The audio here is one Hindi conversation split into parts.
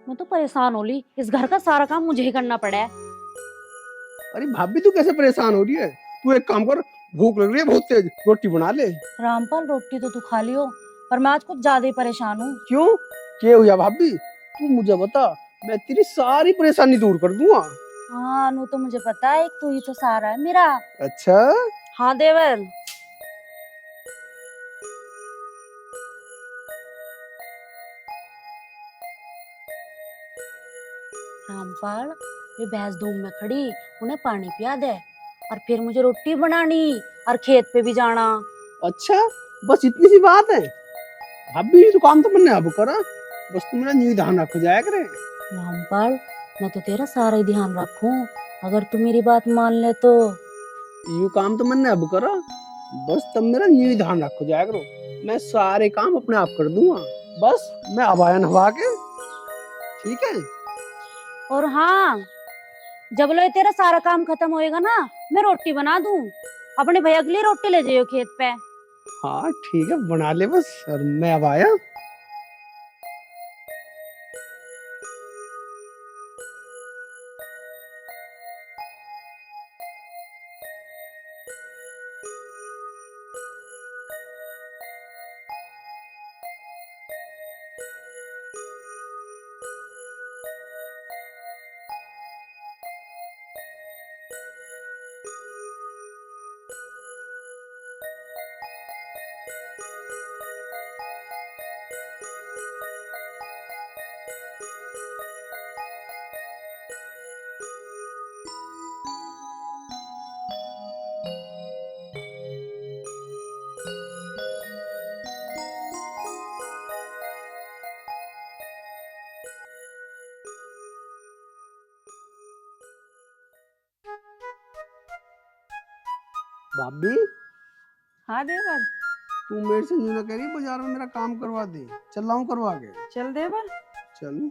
मैं तो परेशान हो ली, इस घर का सारा काम मुझे ही करना पड़ा है। अरे भाभी तू कैसे परेशान हो रही है? तू एक काम कर, भूख लग रही है बहुत तेज, रोटी बना ले। रामपाल, रोटी तो तू खा लियो, पर मैं आज कुछ ज्यादा ही परेशान हूँ। क्यों? क्या हुआ भाभी? तू मुझे बता, मैं तेरी सारी परेशानी दूर कर दूंगा। हाँ नु तो मुझे पता है, एक तू ही तो सहारा है मेरा। अच्छा? हाँ देवर। रामपाल, ये भैंस धूप में खड़ी, उन्हें पानी पिया दे, और फिर मुझे रोटी बनानी और खेत पे भी जाना। अच्छा, बस इतनी सी बात है? भाभी तो काम तो मैंने अब करा, बस तू मेरा न्यू ध्यान रख जाया करे। रामपाल, मैं तो तेरा सारा ही ध्यान रखूं, अगर तू मेरी बात मान ले तो। यू काम तो मैंने अब करा, बस तब मेरा न्यू ध्यान रख जाया करो। मैं सारे काम अपने आप कर दूंगा, बस मैं अब आया नहा के। ठीक है? और हाँ, जब लो तेरा सारा काम खत्म होएगा ना, मैं रोटी बना दूं, अपने भैया के लिए रोटी ले जाइयो खेत पे। हाँ ठीक है, बना ले बस, और मैं अब आया। भाभी, हाँ देवर। तू मेरे से यूं ना करी, बाजार में मेरा काम करवा दे, चल रहा हूँ करवा के। चल देवर। चल।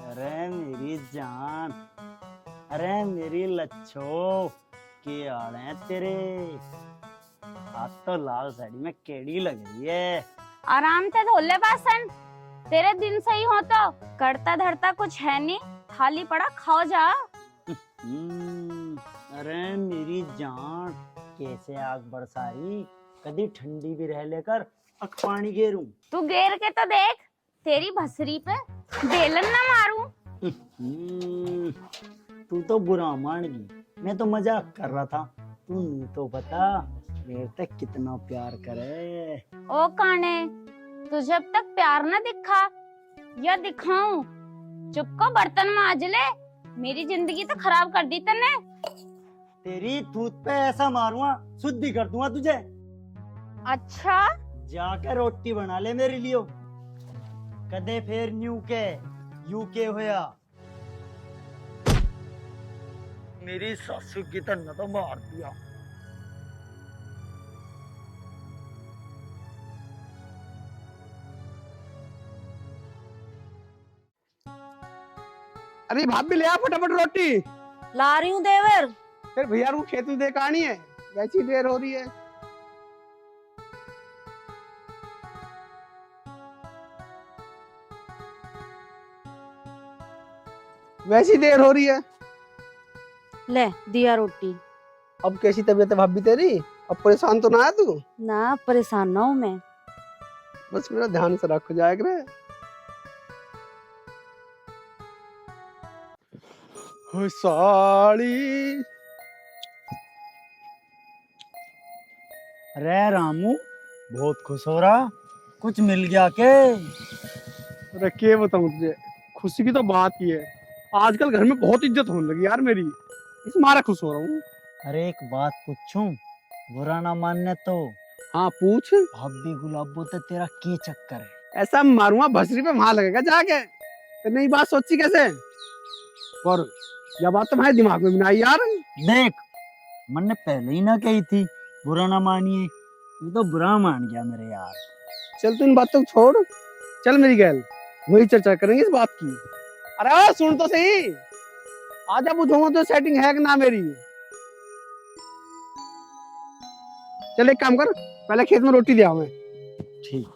अरे मेरी जान, अरे मेरी लच्छो, के हाल है तेरे? आज तो लाल साड़ी में केड़ी लग रही है। आराम से धो ले बासन, तेरे दिन सही हो तो करता धरता कुछ है नहीं, थाली पड़ा खाओ जा। अरे मेरी जान, कैसे आग बरसाई, कदी ठंडी भी रह लेकर अख पानी गेरूं। तू गेर के तो देख, तेरी भसरी पे बेलन ना मारूं। तू तो बुरा मान गई, मैं तो मजाक कर रहा था। तू नहीं तो बता मेरे तक कितना प्यार करे। ओ काने, तुझे अब तक प्यार न दिखा या दिखाऊं? चुप को बर्तन मांज ले, मेरी जिंदगी तो खराब कर दी तने। तेरी थूत पे ऐसा मारूंगा शुद्धि कर दूंगा तुझे। अच्छा, जाकर रोटी बना ले मेरे लिए, कदे फिर न्यू के यूके होया। मेरी सासू की तरह तो मार दिया। अरे भाभी ले आ फटाफट रोटी। ला रही हूँ देवर। फिर भैया को खेत में देख आनी है, वैसी देर हो रही है। वैसी देर हो रही है। ले दिया रोटी। अब कैसी तबीयत है भाभी तेरी? अब परेशान तो ना है तू? ना परेशान ना हूँ मैं। बस मेरा ध्यान से रखो जाए करे। हो साड़ी। अरे रामू, बहुत खुश हो रहा, कुछ मिल गया के? अरे क्या बताऊं तुझे, खुशी की तो बात ही है, आजकल घर में बहुत इज्जत होने लगी यार मेरी, इस मारा खुश हो रहा हूँ। अरे एक बात पूछूं, बुरा ना मानने तो? हाँ पूछ। भाभी गुलाबो तो तेरा की चक्कर है? ऐसा मारूंगा भसरी पे वहां लगेगा जाके। तो नई बात सोची कैसे? पर यह बात तो हमारे दिमाग में भी नहीं आई यार। देख, मन ने पहले ही ना कही थी बुरा ना मानिए, तू तो बुरा मान गया मेरे यार। चल तू इन बातों को छोड़, चल मेरी गैल वही चर्चा करेंगे इस बात की। अरे ओ सुन तो सही, आजा पूछूंगा तो सेटिंग है कि ना मेरी। चल एक काम कर, पहले खेत में रोटी दे आओ मैं। ठीक।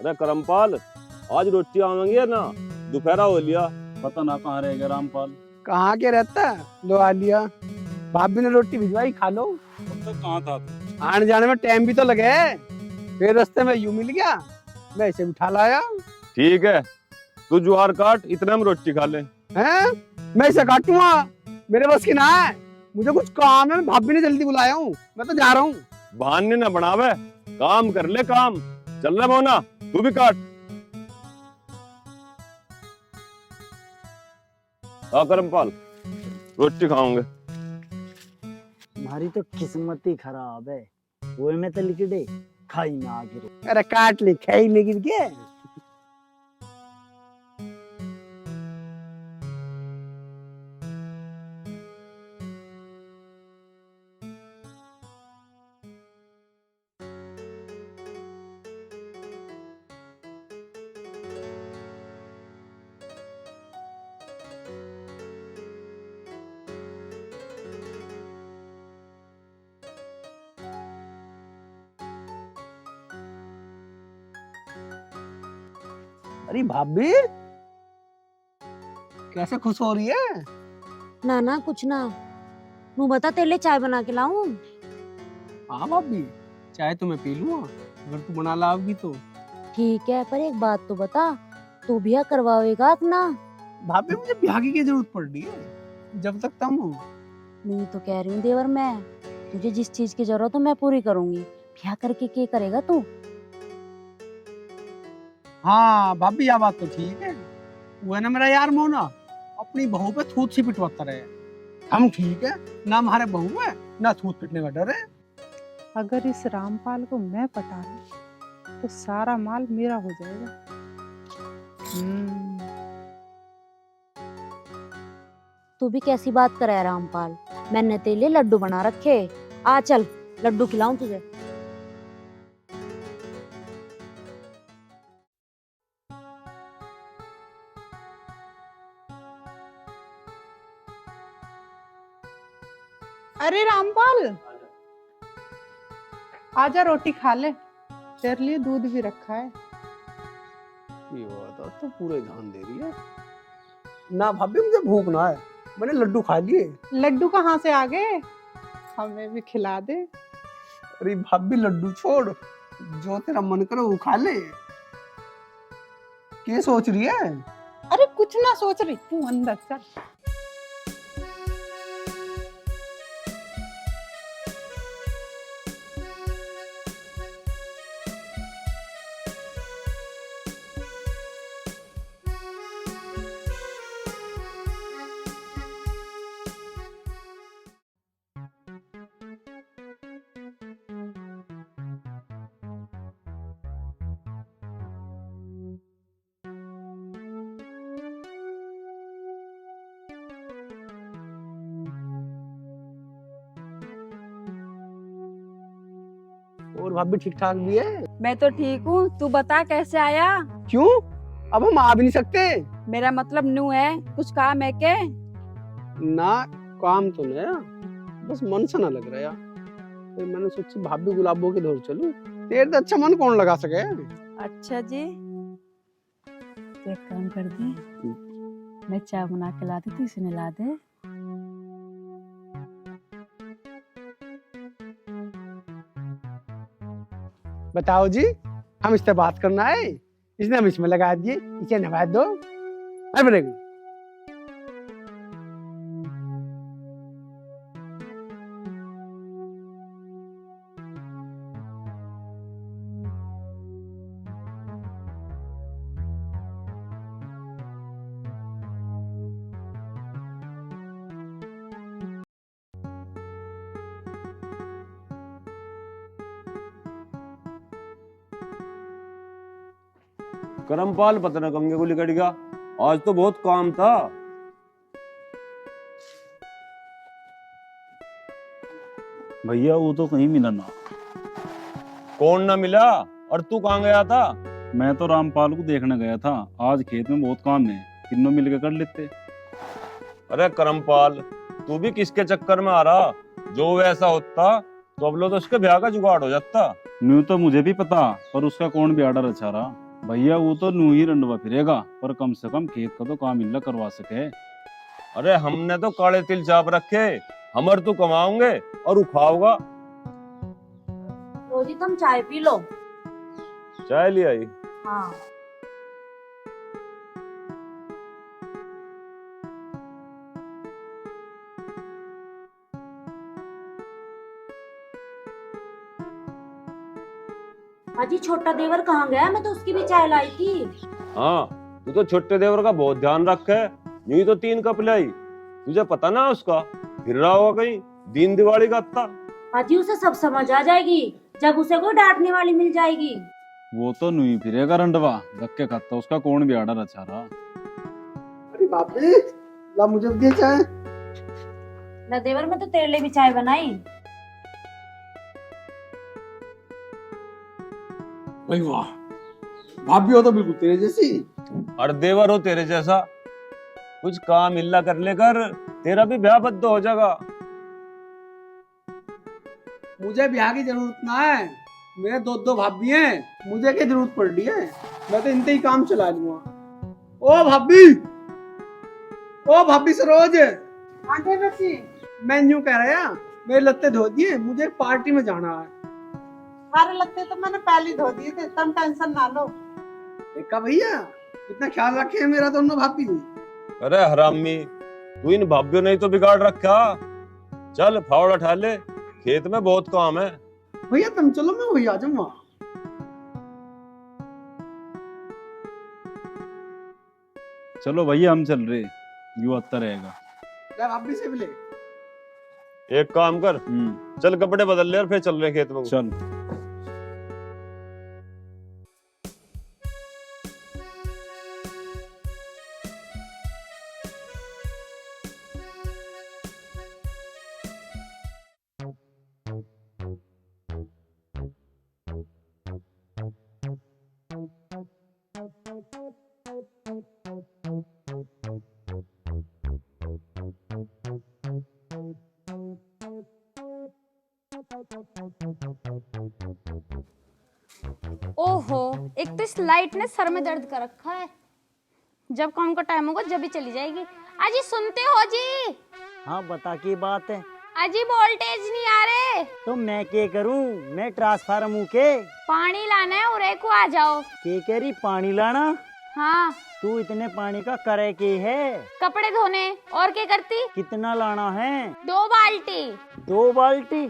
अरे करमपाल, आज रोटी आवेंगे या ना? दोपहरा हो लिया। पता ना कहाँ रहेगा रामपाल। कहाँ के रहता है? लो आ लिया, भाभी ने रोटी भिजवाई, खा लो। अब तक कहाँ था तू? आने जाने में टाइम भी तो लगे, फिर रास्ते में यूं मिल गया, मैं इसे उठा लाया। ठीक है, तू ज्वार काट, इतने में रोटी खा ले। हैं? मैं इसे काटूंगा? मेरे बस की ना है, मुझे कुछ काम है, भाभी ने जल्दी बुलाया हूँ, मैं तो जा रहा हूँ। बहाने ना बनावे, काम कर ले काम। चल रहा मोना, तू भी काट। हाँ करमपाल, रोटी खाऊंगे। हमारी तो किस्मत ही खराब है, वो में तो लिखड़े खाई में आ गिरे। अरे काट ले, खाई में गिर के। अरे भाभी कैसे खुश हो रही है? ना ना कुछ ना, तू बता तेरे लिए चाय बना के लाऊं? हाँ भाभी, चाय तो मैं पी लूंगा, अगर तू बना लाओगी तो। ठीक है, पर एक बात तो बता, तू ब्याह करवाएगा अपना? भाभी मुझे ब्याह की क्या जरूरत पड़ रही है, जब तक तुम हो। नहीं तो कह रही हूँ देवर, मैं तुझे जिस चीज की जरूरत हो मैं पूरी करूंगी। ब्याह करके क्या करेगा तू? हाँ भाभी यह बात तो ठीक है, वो है ना मेरा यार मोना, अपनी बहू पे थूत सी पिटवाता रहे। हम ठीक है ना, हमारे बहू है ना थूत पिटने का डर है। अगर इस रामपाल को मैं पटा लूं तो सारा माल मेरा हो जाएगा। तू भी कैसी बात कर रहा है रामपाल, मैंने तेरे लिए लड्डू बना रखे, आ चल लड्डू खिलाऊं तुझे। अरे रामपाल, आजा रोटी खा ले, तेरे लिए दूध भी रखा है। ये बात तो पूरे ध्यान दे रही है ना भाभी, मुझे भूख ना है, मैंने लड्डू खा लिए। लड्डू कहाँ से आ गए, हमें भी खिला दे। अरे भाभी लड्डू छोड़, जो तेरा मन करे वो खा ले। क्या सोच रही है? अरे कुछ ना सोच रही, तू अंदर चल। और भाभी ठीक ठाक भी है? मैं तो ठीक हूँ, तू बता कैसे आया? क्यों? अब हम आ भी नहीं सकते मेरा मतलब न्यू है, कुछ काम है के? ना। काम तो नहीं है, बस मन सा ना लग रहा यार। तो मैंने सोची भाभी गुलाबों के दौर चलूं। तेरे तो अच्छा मन कौन लगा सके। अच्छा जी, तो एक काम कर दे, मैं चाय बना के ला देती, इसे ला दे। बताओ जी, हम इससे बात करना है, इसने हम इसमें लगा दिए, इसे नवा दो। अरे करमपाल पता ना कंगे को लिकट गया। आज तो बहुत काम था। भैया वो तो कहीं मिला ना। कौन ना मिला? और तू कहाँ गया था? मैं तो रामपाल को देखने गया था, आज खेत में बहुत काम है, तीनों मिलके कर लेते। अरे करमपाल, तू भी किसके चक्कर में आ रहा? जो वैसा होता तो अब लोग तो उसके ब्याह का जुगाड़ हो जाता। न्यू तो मुझे भी पता, पर उसका कौन भी आर्डर अच्छा रहा। भैया वो तो न्यू ही रंडवा फिरेगा, पर कम से कम खेत का तो काम इल्ला करवा सके। अरे हमने तो काले तिल चाप रखे, हमर तू कमाओगे और उखाओगा। रोजी तुम चाय पी लो। चाय ले आई। हाँ। अजी छोटा देवर कहाँ गया? मैं तो उसकी भी चाय लाई थी। हाँ, तू तो छोटे देवर का बहुत ध्यान रखे। यूं तो 3 कप लाई, तुझे पता ना उसका फिर रहा होगा कहीं दीन दिवाली का अत्ता। अजी उसे सब समझ आ जाएगी जब उसे कोई डांटने वाली मिल जाएगी। वो तो न्यू ही फिरेगा रंडवा, धक्के खाता, उसका कौन भी आर्डर अच्छा रहा। अरे बापरे, ला मुझे दे चाय। ना देवर, मैं तो तेरे लिए भी चाय बनाई। भाई वाह, भाभी हो तो बिल्कुल तेरे जैसी। और देवर हो तेरे जैसा। कुछ काम इल्ला कर लेकर तेरा भी ब्याह बद्द हो जाएगा। मुझे ब्याह की जरूरत ना है, मेरे 2 भाभी हैं, मुझे क्या जरूरत पड़ रही है? मैं तो इनसे ही काम चला लूंगा। ओ भाभी सरोज। हाँ देवर जी, मैं यूं कह रहा, मेरे लत्ते धो दिए, मुझे एक पार्टी में जाना है। सारे लगते तो मैंने पहले ही धो दिए थे, तुम टेंशन ना लो। देखा भैया, इतना ख्याल रखे है मेरा दोनों भाभी। अरे हरामी, तू इन भाभीयों ने ही तो बिगाड़ रखा। चल फावड़ा उठा ले, खेत में बहुत काम है। भैया तुम चलो, मैं वही आ जाऊंगा। चलो भैया हम चल रहे, यू आता रहेगा। ले भाभी से भी ले। एक काम कर, चल कपड़े बदल ले और फिर चल रहे खेत में। चल। ओहो, एक तो इस लाइट ने सर में दर्द कर रखा है। जब काम का टाइम होगा जब ही चली जाएगी। अजी सुनते हो जी? हाँ बता की बात है। अजी वोल्टेज नहीं आ रहे। तो मैं क्या करूं, मैं ट्रांसफार्मर हूं के? पानी लाना है, उरे को आ जाओ। के कह रही पानी लाना? हाँ। तू इतने पानी का करे के है? कपड़े धोने, और क्या करती? कितना लाना है? 2 बाल्टी। 2 बाल्टी?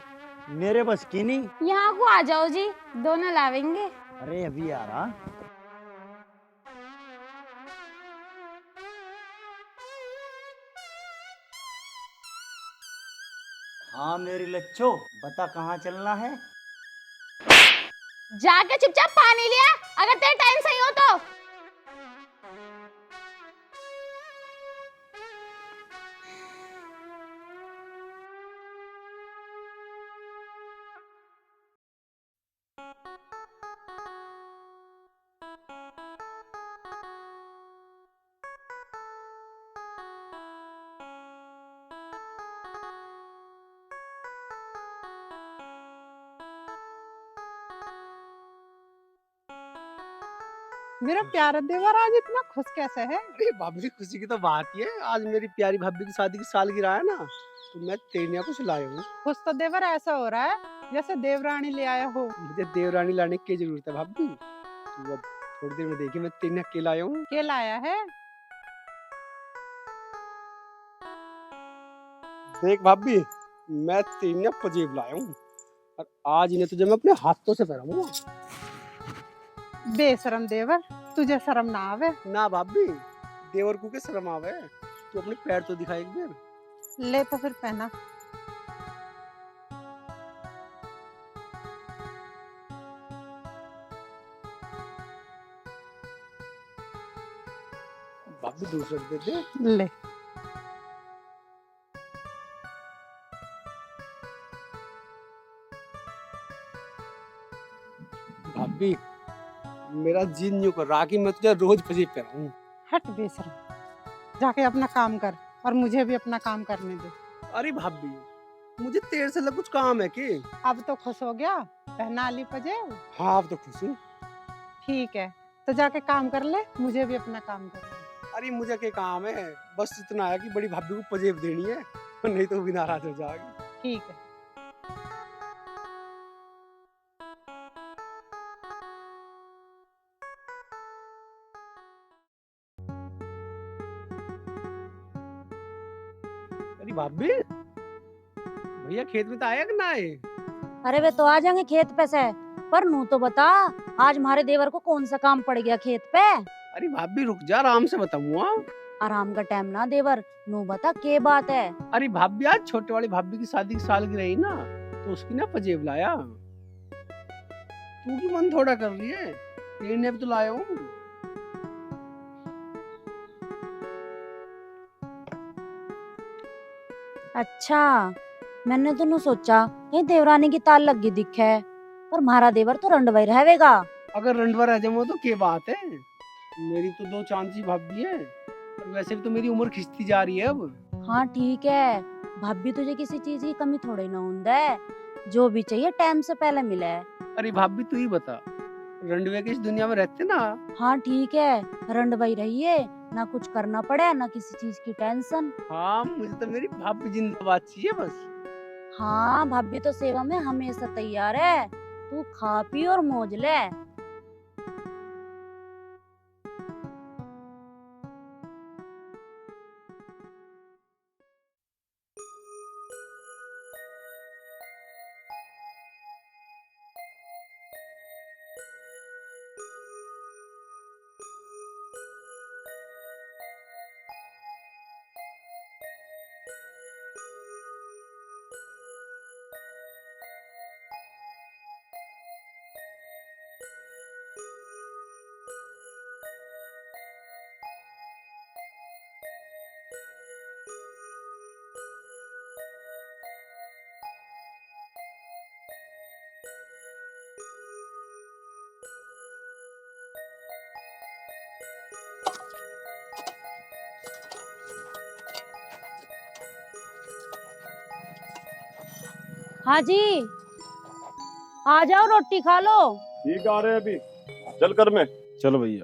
मेरे बस की नहीं। यहाँ को आ जाओ जी, दोनों लावेंगे। अरे अभी आ रहा। हाँ मेरी लच्छो, बता कहाँ चलना है? जाके चुपचाप पानी लिया, अगर तेरा टाइम सही हो तो। मेरा प्यारा देवर आज इतना खुश कैसे है? अरे भाभी खुशी की तो बात ही है, आज मेरी प्यारी भाभी की शादी की सालगिरह है ना, तो मैं तेनिया को लाया हूँ। खुश तो देवर ऐसा हो रहा है जैसे देवरानी ले आया हो। मुझे देवरानी लाने की जरूरत है भाभी, तो अब थोड़ी देर में देखिए मैं तेनिया के लाया हूँ। के लाया है? देख भाभी, मैं तेनिया पजेब लाया हूँ और आज इन्हें तुझे मैं अपने हाथों से पहनाऊंगा। बेशरम देवर, तुझे शर्म ना आवे? ना भाभी, देवर को के शर्म आवे, तू अपने पैर तो दिखा एक बार। ले तो फिर पहना। भाभी दूसरा दे दे। ले। भाभी मेरा जी न्यू कर रहा कि मैं तुझे रोज पजेब पहनाऊं। हट बेशरम, जाके अपना काम कर और मुझे भी अपना काम करने दे। अरे भाभी, मुझे तेरे से लग कुछ काम है कि? अब तो खुश हो गया, पहना ली पजेब? हाँ अब तो खुश हूँ। ठीक है, तो जाके काम कर ले, मुझे भी अपना काम करना है। अरे मुझे क्या काम है, बस इतना है कि बड़ी भाभी को पजेब देनी है, नहीं तो वो भी नाराज हो जाएगी। ठीक है। अरे भाभी, भैया खेत में तो आया कि ना आए? अरे वे तो आ जाएंगे खेत पे से, पर नू तो बता आज हमारे देवर को कौन सा काम पड़ गया खेत पे? अरे भाभी रुक जा, आराम से बताऊंगा। आराम का टाइम ना देवर, नू बता के बात है? अरे भाभी, आज छोटे वाली भाभी की शादी की सालगिरह रही ना, तो उसकी ना पजेब लाया। तू की मन थोड़ा कर रही है, तेरे भी तो लाया हूँ। अच्छा, मैंने तो नू सोचा कहीं देवरानी की ताल लगी दिखे, पर हमारा देवर तो रंडवाई रहेगा। अगर रंडवा रह जाऊँ तो क्या बात है, मेरी तो दो चांसी भाभी है, और वैसे भी तो मेरी उम्र खिंचती जा रही है अब। हाँ ठीक है, भाभी तुझे किसी चीज की कमी थोड़ी ना होता है, जो भी चाहिए टाइम से पहले मिले। अरे भाभी तू ही बता, रंडवे के इस दुनिया में रहते ना। हाँ ठीक है, रंडवाई रहिए, ना कुछ करना पड़े ना किसी चीज की टेंशन। हाँ मुझे तो मेरी भाभी जिंदाबाद चाहिए बस। हाँ भाभी तो सेवा में हमेशा तैयार है, तू खा पी और मौज ले। हाँ जी, आ जाओ रोटी खा लो। ठीक आ रहे हैं अभी, चल कर में। चलो भैया।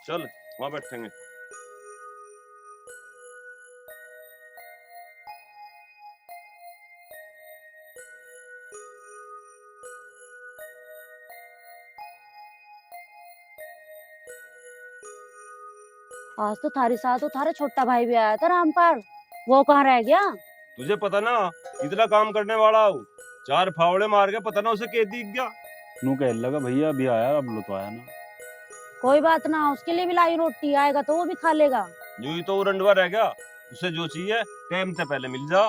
चल वहां बैठेंगे। आज तो थारे साथ तो थारा छोटा भाई भी आया था रामपाल, वो कहाँ रह गया? तुझे पता ना इतना काम करने वाला हूँ, 4 फावड़े मार के पता ना उसे क्या दिख गया। नू कह लगा भैया अभी आया, अब लो तो आया ना। कोई बात ना, उसके लिए भी लाई रोटी, आएगा तो वो भी खा लेगा। यूं ही तो वो रंडवा रह गया, उसे जो चाहिए टाइम से पहले मिल जा।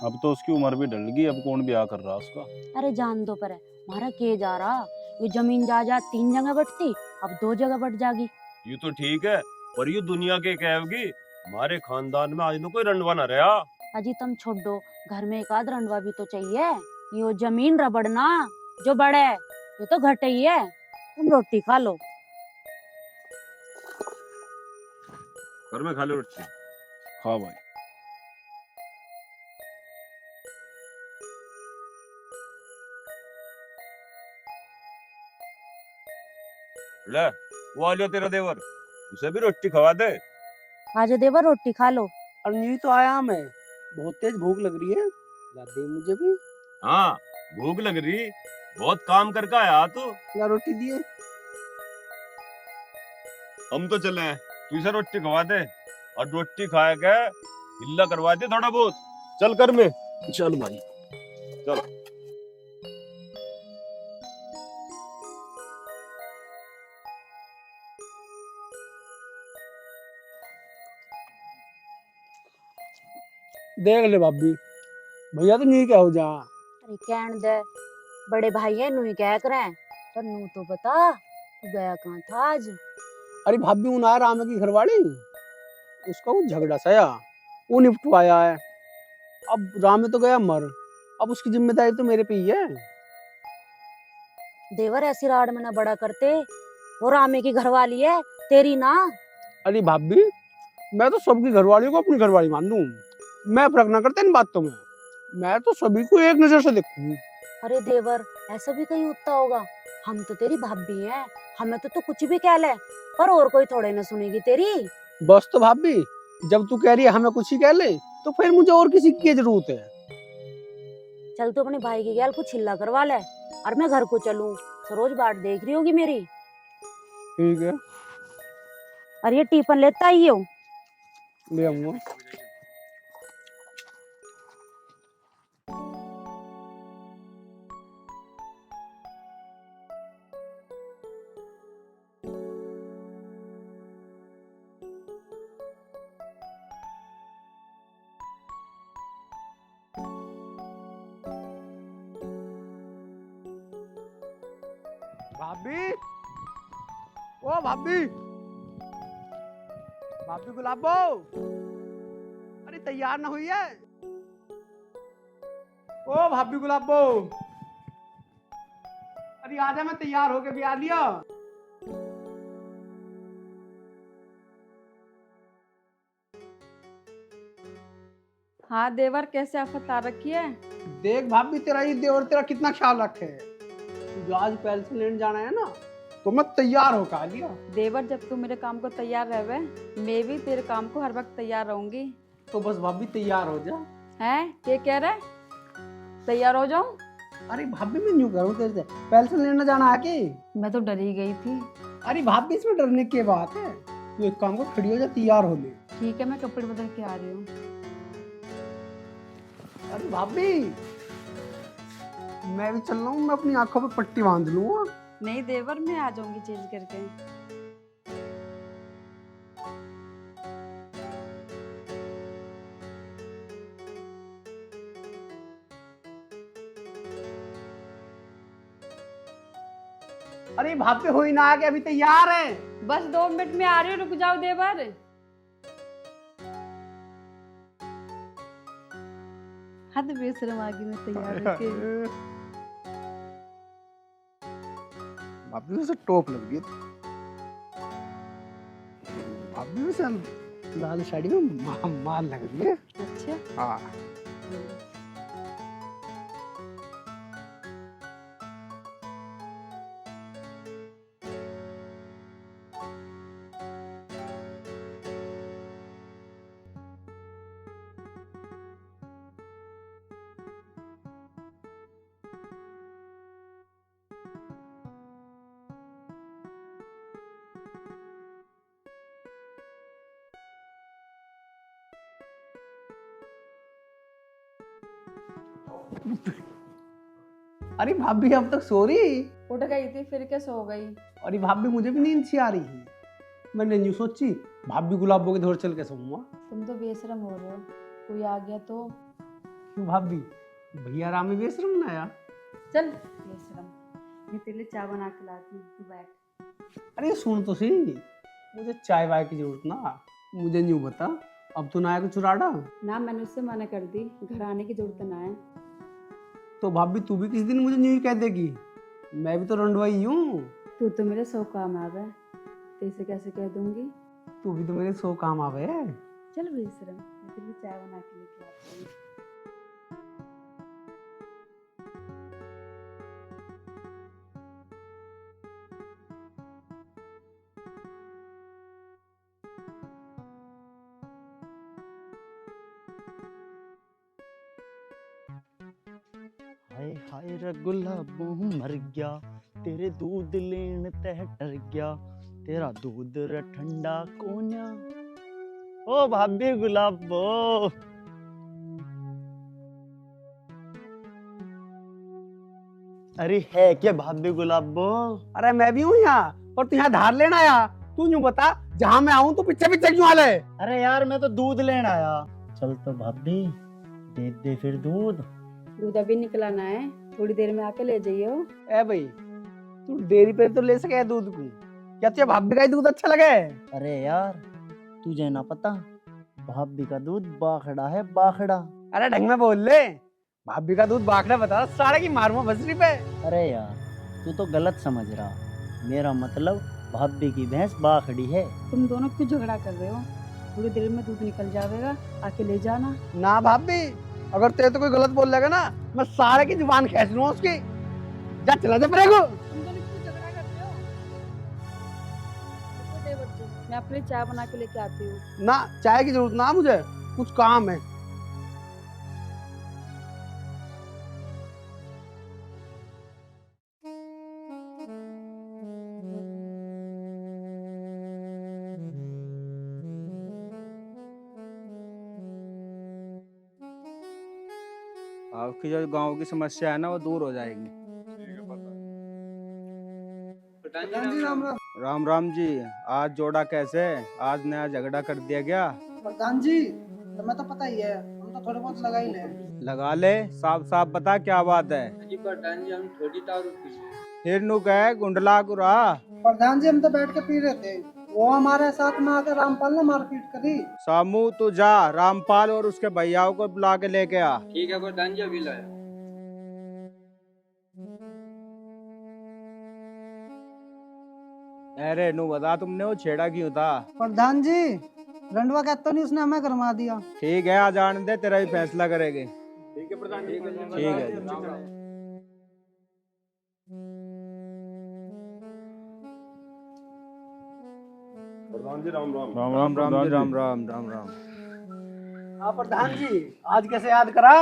अब तो उसकी उम्र भी ढल गई, अब कौन ब्याह कर रहा उसका। अरे जान दो पर है, हमारा के जा रहा, ये जमीन जायदाद 3 जगह बटती, अब 2 जगह बट जागी। यूं तो ठीक है, पर यू दुनिया के कहेगी हमारे खानदान में आज तो कोई रंडवा ना रहा। अजी तुम छोड़ दो, घर में एक आध रंडवा भी तो चाहिए, यो जमीन रबड़ना जो बड़े है ये तो घटे ही है, तुम रोटी खा लो। पर मैं खा लो रोटी। हाँ भाई। ले वो आ लियो तेरा देवर, उसे भी रोटी खवा दे। आजा देवर रोटी खा लो। और न्यू तो आया मैं, बहुत तेज भूख लग रही है, ला दे मुझे भी। हाँ भूख लग रही, बहुत काम करके आया तू। ला रोटी दिए। हम तो चले हैं, तू इसे रोटी खवा दे, और रोटी खाए के हिल्ला करवा दे थोड़ा बहुत। चल कर में। चल भाई। चल। देख ले भाभी, भैया तो नहीं क्या हो जा। अरे कहन दे, बड़े भाई है नू ही कह कर हैं, पर नू तो बता तू गया कहाँ था आज? अरे भाभी उन आया राम की घरवाली, उसका वो झगड़ा सया वो निपटवाया है। अब राम तो गया मर, अब उसकी जिम्मेदारी तो मेरे पे ही है। देवर ऐसी राड में ना बड़ा करते, वो रामे की घरवाली है तेरी ना। अरे भाभी मैं तो सबकी घरवाली को अपनी घरवाली मान लूं, मैं फर्क ना करता इन बातों में, मैं तो सभी को एक नजर से देखूं। अरे देवर ऐसा भी कहीं होता होगा, हम तो तेरी भाभी हैं, हमें तो तू कुछ भी कह ले, पर और कोई थोड़े ना सुनेगी तेरी। बस तो भाभी जब तू कह रही है हमें कुछ ही कह ले, तो फिर मुझे और किसी की क्या जरूरत है। चल तू अपने भाई की गैल कुछ हिल्ला करवा ले, और मैं घर को चलूं, सरोज बाट देख रही होगी मेरी। ठीक है अरे ये टिफिन लेता ही हो। ले आऊंगा। भाभी, ओ भाभी, भाभी गुलाबो, अरे तैयार ना हुई है? ओ भाभी गुलाबो, अरे आजा, मैं तैयार होके भी आ लिया। हाँ देवर, कैसे आफत आ रखी है? देख भाभी तेरा ये देवर तेरा कितना ख्याल रखे है। तू जो आज पैलेस लेने जाना है ना, तो मैं तैयार होकर आ लिया। देवर जब तू मेरे काम को तैयार रहवे, मैं भी तेरे काम को हर वक्त तैयार रहूंगी। तो बस भाभी तैयार हो जा। हैं क्या कह रहे? तैयार हो जाऊं? अरे भाभी मैं न्यू करूँ तेरे से, पैलेस लेने जाना है कि? मैं तो डरी गई थी। अरे भाभी इसमें डरने की बात है, तू एक काम को खड़ी हो जा, तैयार हो ले। ठीक है, मैं कपड़े बदल के आ रही हूँ। अरे भाभी मैं भी चल रहा हूँ, मैं अपनी आंखों पे पट्टी बांध लूंगा। नहीं देवर, मैं आ जाऊंगी चेंज करके। अरे भाभी हो ही ना आगे, अभी तैयार है। बस 2 मिनट में आ रही हूँ, रुक जाओ देवर। हद बेशरम आ गई मैं तैयार होके। भाभी से टॉप लग गई। भाभी से लाल साड़ी में माल लग रही है। अच्छा हाँ अरे भाभी अब तक सो रही? उठ गई थी, फिर क्या सो गई? अरे भाभी मुझे भी नींद सी आ रही है, मैंने यूं सोची भाभी गुलाबों के घर चल के सोऊंगा। तुम तो बेशरम हो रहे हो, कोई आ गया तो? क्यों भाभी, भैया राम में बेशरम ना आया? चल बेशरम, मैं तेरे लिए चाय बना के लाती हूँ, तू बैठ। अरे सुन तो सही, मुझे चाय वाय की जरूरत ना, मुझे न्यू बता, अब तो ना आया कुछ चुराड़ा? ना मैंने उससे मना कर दी, घर आने की जरूरत ना है। तो भाभी तू भी किसी दिन मुझे न्यू ही कह देगी मैं भी तो रंडवा ही हूँ। तू तो मेरे 100 काम आवे, तेरे कैसे कह दूंगी। तू भी तो मेरे 100 काम आवे। चल बेशरम, मैं तेरे लिए चाय बना के लेके आती हूँ। हाय हाय रे गुलाबो मर गया, तेरे दूध लेन तह डर गया, तेरा दूध रे ठंडा कोन्या। ओ भाभी गुलाबो, अरे है क्या भाभी गुलाबो? अरे मैं भी हूँ यहाँ, पर तू यहाँ धार लेना आया। तू यूँ बता, जहाँ मैं आऊँ तो पीछे पीछे क्यों आले? अरे यार मैं तो दूध लेन आया। चल तो भाभी दे दे फिर दूध। दूध अभी निकलाना है, थोड़ी देर में आके ले जाइयो। ए भाई, तू डेयरी पे तो ले सके दूध को, क्या तुझे भाभी का ही दूध अच्छा लगे? अरे यार तुझे ना पता, भाभी का दूध बाखड़ा है, बाखड़ा। अरे ढंग में बोल ले, भाभी का दूध बाखड़ा बता, साढ़े की मारूंगा बसरी पे। अरे यार तू तो गलत समझ रहा, मेरा मतलब भाभी की भैंस बाखड़ी है। तुम दोनों क्यों झगड़ा कर रहे हो? थोड़ी देर में दूध निकल जाएगा, आके ले जाना। ना भाभी, अगर तेरे तो कोई गलत बोल लेगा ना, मैं सारे की जुबान खींच लूंगा उसकी। जा चला जा पड़ेगा। तुम दोनों क्यों झगड़ा कर रहे हो? रुको दे बच्चे, मैं अपने लिए चाय बना के लेके आती हूँ। ना चाय की जरूरत ना मुझे, कुछ काम है। आपकी जो गांव की समस्या है ना वो दूर हो जाएगी। राम राम जी, आज जोड़ा कैसे? आज नया झगड़ा कर दिया गया। प्रधान जी, तुम्हें तो पता ही है, हम तो थोड़े बहुत लगा ही ले। लगा ले, साफ साफ बता क्या बात है। जी प्रधान जी, हम थोड़ी दारू पी। फिर नु कहे गुंडला गुरा। प्रधान जी हम तो बैठ के पी रहे थे, वो हमारे साथ में आकर रामपाल ने मारपीट करी। सामू तू जा, रामपाल और उसके भैयाओं को बुला के लेके आ। ठीक है प्रधान जी, अभी लाया। अरे नु बता, तुमने वो छेड़ा क्यों था? प्रधान जी, रंडवा कहता नहीं, उसने हमें गरमा दिया। ठीक है, आ जाने दे, तेरा भी फैसला करेंगे। ठीक है प्रधान जी। ठीक है। प्रधान जी राम राम। राम राम राम जी, राम राम राम राम। हाँ प्रधान जी, आज कैसे याद करा?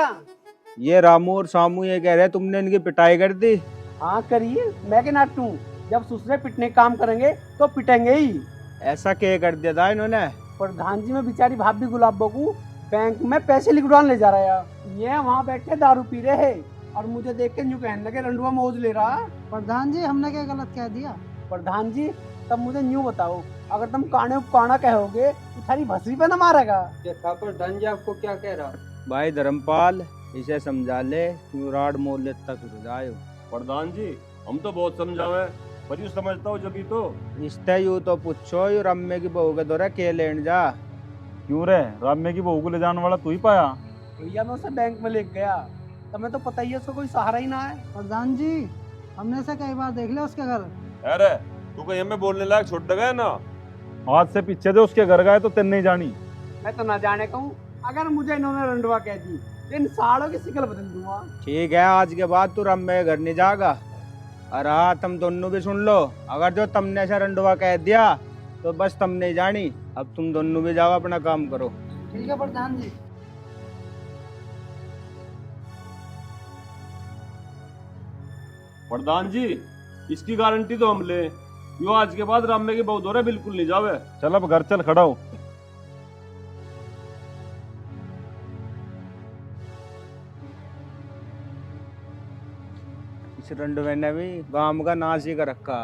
ये रामू और सामू ये कह रहे तुमने इनकी पिटाई कर दी। हाँ करिए, मैं के नाटू, जब सुसरे पिटने का काम करेंगे तो पिटेंगे ही। ऐसा क्या कर दिया था इन्होंने? प्रधान जी, मैं बेचारी भाभी गुलाबो को बैंक में पैसे लिखवाने ले जा रहा है, ये वहाँ बैठे दारू पी रहे हैं और मुझे देख के यूँ कहने लगे रंडुआ मौज ले रहा। प्रधान जी, हमने क्या गलत कह दिया? प्रधान जी, तब मुझे यूँ बताओ, अगर तुम काने को काना कहोगे तो थारी भसरी पे न मारेगा? देखा प्रधान जी, आपको क्या कह रहा? भाई धर्मपाल, इसे समझा ले, क्यों राड मोल तक रुझायो। प्रधान जी हम तो बहुत समझावे, पर यू समझता हो जब तो रिश्ते यू तो पूछो, यू रम्मे की बहू के दौरे के लेन जा। क्यों रे, राम्य की बहू को ले जाने वाला तू ही पाया? भैया मैं उसे बैंक में लेके गया, तुम्हें तो पता ही है उसका कोई सहारा ही ना है। प्रधान जी, हमने से कई बार देख लिया उसके घर। अरे तू कहीं हमें बोलने लायक छुट गया ना। आज से पीछे जो उसके घर गए तो तेन नहीं जानी। मैं तो ना जाने कहूँ, अगर मुझे इन्होंने रंडवा कह दी तो इन सालों की शिकल बदल दूंगा। ठीक है, आज के बाद तू रम्मे के घर नहीं जाएगा। और हाँ, तुम दोनों भी सुन लो, अगर जो तुमने ऐसा रंडवा कह दिया तो बस तुम नहीं जानी, अब तुम दोनों भी जाओ, अपना काम करो। ठीक है प्रधान जी। प्रधान जी इसकी गारंटी तो हम ले, यो आज के बाद रामे के बहू दौरे बिल्कुल नहीं जावे। चल अब घर चल, खड़ा हो। इस रंडवे ने भी गांव का नाश ही कर रखा।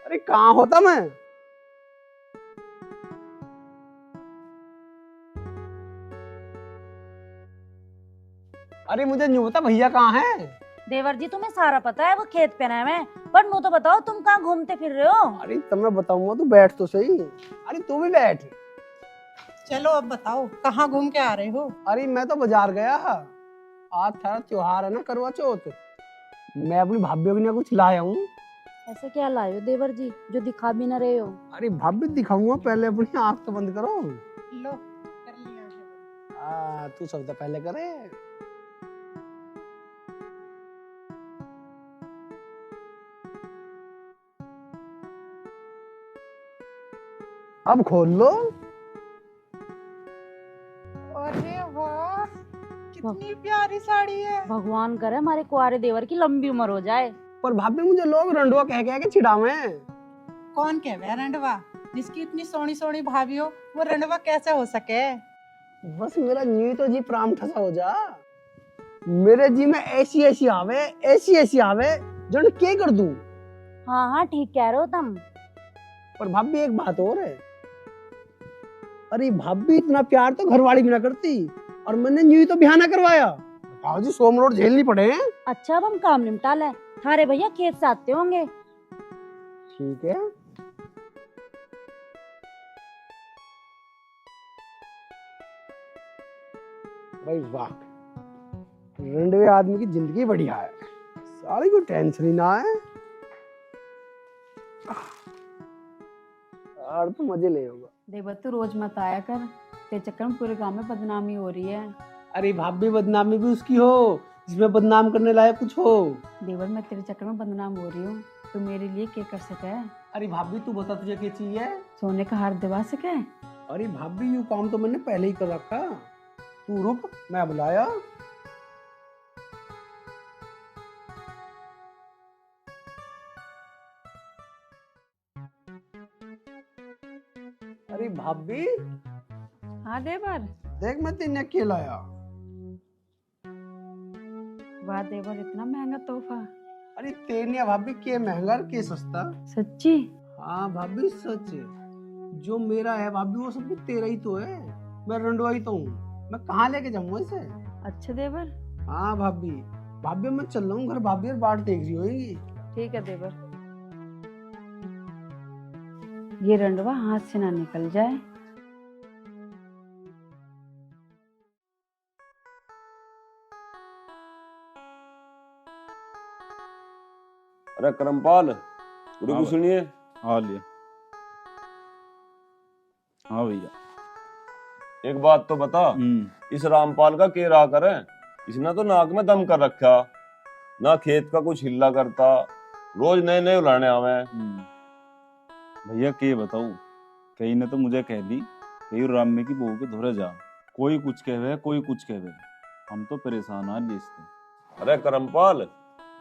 अरे कहाँ होता मैं? अरे मुझे नहीं होता भैया कहाँ है? देवर जी तुम्हें सारा पता है वो खेत पे है मैं, पर नो तो बताओ तुम कहाँ घूमते फिर रहे हो? अरे तब मैं बताऊंगा, तू बैठ तो सही। अरे तू भी बैठ। चलो अब बताओ कहाँ घूम के आ रहे हो? अरे मैं तो बाजार गया, आज था त्योहार है ना, करवा चौथ। मैं अपनी भाभीयों के लिए कुछ लाया हूँ। ऐसे क्या लाए हो देवर जी जो दिखा भी ना रहे हो? अरे भाभी दिखाऊंगा, पहले अपनी आँख तो बंद करो। लो कर लिया। तू सबसे पहले करे। अब खोल लो। अरे वाह कितनी प्यारी साड़ी है। भगवान करे हमारे कुंवारे देवर की लंबी उम्र हो जाए। पर भाभी मुझे लोग रंडुआ कह के चिढ़ावे। कौन कहवे रंडवा? जिसकी इतनी सोनी सोनी भाभी हो वो रंडवा कैसे हो सके? बस मेरा न्यू तो जी प्राम ठसा हो जा। मेरे जी में ऐसी ऐसी आवे जन के कर दूं। हाँ हाँ ठीक कह रहे हो तुम। पर भाभी एक बात और है। अरे भाभी इतना प्यार तो घरवाली भी ना करती, और मैंने न्यू तो बिहाना करवाया। बताओ जी, सोम रोड झेलनी पड़े हैं। अच्छा अब हम काम निपटा ले, थारे भैया खेत से आते होंगे। ठीक है। भाई वाह, रंडवे आदमी की जिंदगी बढ़िया है, सारी कोई टेंशन ही ना है। और तो मजे ले होगा। देवर तू रोज मत आया कर, तेरे चक्कर में पूरे गांव में बदनामी हो रही है। अरे भाभी बदनामी भी उसकी हो जिसमें बदनाम करने लायक कुछ हो। देवर मैं तेरे चक्कर में बदनाम हो रही हूँ, तू मेरे लिए क्या कर सके है? अरे भाभी तू बता, तुझे क्या चाहिए? सोने का हार दिवा सके? अरे भाभी यू काम तो मैंने पहले ही कर रखा। तू रुक, मैं बुलाया। अरे भाभी हाँ देवर। देख मैं तेने क्या लाया। वाह देवर इतना महंगा तोहफा। अरे तेनिया भाभी के महंगा और के सस्ता। सच्ची? हाँ भाभी सच है। जो मेरा है भाभी वो सब कुछ तेरा ही तो है। मैं रंडवाई तो हूँ, मैं कहाँ लेके जाऊंगा इसे? अच्छा देवर। हाँ भाभी, भाभी मैं चल रहा हूँ घर, भाभी और बाट देख रही होगी। ठीक है देवर। ये रंडवा हाथ से ना निकल जाए। अरे करमपाल, गुरु हाँ को सुनिए। हाँ लिया। हाँ भैया। एक बात तो बता, इस रामपाल का क्या रहा करे? इसने तो नाक में दम कर रखा, ना खेत का कुछ हिल्ला करता, रोज नए नए उलाने आवे। भैया के बताऊं, कहीं ने तो मुझे कह दी कहीं राम की बहू के धोरे जा, कोई कुछ कहवे कोई कुछ कहवे, हम तो परेशान आ इससे। अरे करमपाल,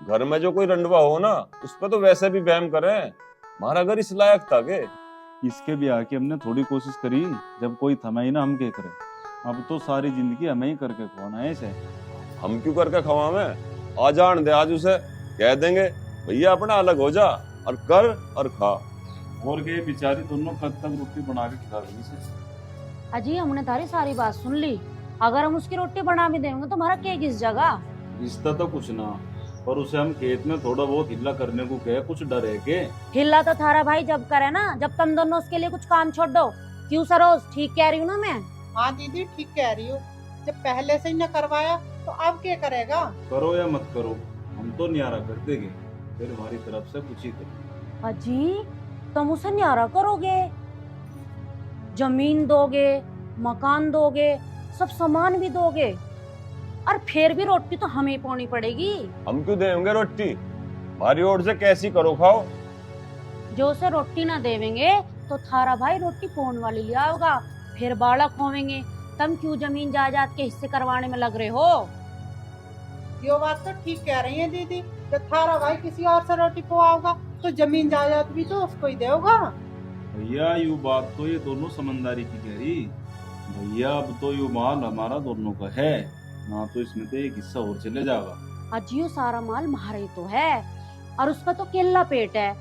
घर में जो कोई रंडवा हो ना, उस पर तो वैसे भी बहम करे। हमारा घर इस लायक था के? इसके भी आके हमने थोड़ी कोशिश करी, जब कोई थमा ही ना हम क्या करें। अब तो सारी जिंदगी हमें ही करके खुआना है इसे। हम क्यों करके खवावे? आ जान दे, आज उसे कह देंगे भैया अपना अलग हो जा और कर और खा। और के बेचारी दोनों कद तक रोटी बना के खिला देंगी इसे। अजी हमने तारी सारी बात सुन ली, अगर हम उसकी रोटी बना भी देंगे तो हमारा क्या किस जगह? रिश्ता तो कुछ ना, पर उसे हम खेत में थोड़ा बहुत हिल्ला करने को कहे, कुछ डर है के? हिल्ला तो थारा भाई जब करे ना, जब तुम दोनों उसके लिए कुछ काम छोड़ दो। क्यों सरोज, ठीक कह रही हूँ ना मैं? हाँ दीदी ठीक कह रही हो, जब पहले से ही न करवाया तो अब क्या करेगा? करो या मत करो, हम तो न्यारा कर देंगे, फिर हमारी तरफ से कुछ ही करो। अजी तुम उसे न्यारा करोगे, जमीन दोगे, मकान दोगे, सब सामान भी दोगे, और फिर भी रोटी तो हमें पानी पड़ेगी। हम क्यों देंगे रोटी? हमारी ओर से कैसी करो खाओ। जो उसे रोटी ना देवेंगे तो थारा भाई रोटी कौन वाली लिया होगा, फिर बालक होवेंगे। तुम क्यों जमीन जायदाद के हिस्से करवाने में लग रहे हो? ये बात तो ठीक कह रही है दीदी, जब थारा भाई किसी और से रोटी पवाओगा तो जमीन जायदाद भी तो उसको ही देगा। भैया यू बात तो ये दोनों समझदारी की कह रही। भैया अब तो यू माल हमारा दोनों का है ना, तो इसमें तो एक हिस्सा और चले जाएगा। अजियो सारा माल मारे तो है, और उसका तो केला पेट है,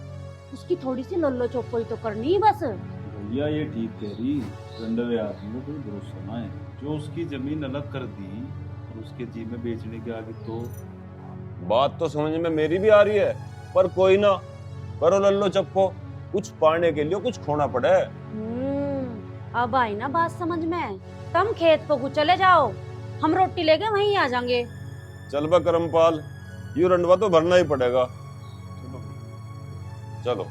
उसकी थोड़ी सी लोल्लो चोपोई तो करनी बस। भैया ये ठीक कह रही, रंडवे आदमी को कोई भरोसा ना है। जो उसकी जमीन अलग कर दी और उसके जी में बेचने के आगे तो बात तो समझ में मेरी भी आ रही है, पर कोई ना, करो लल्लो चप्पो, कुछ पाने के लिए कुछ खोना पड़े। अब आई ना बात समझ में। तुम खेत को चले जाओ, हम रोटी लेके वहीं आ जाएंगे। चल बा करमपाल, यू रंडवा तो भरना ही पड़ेगा। चलो।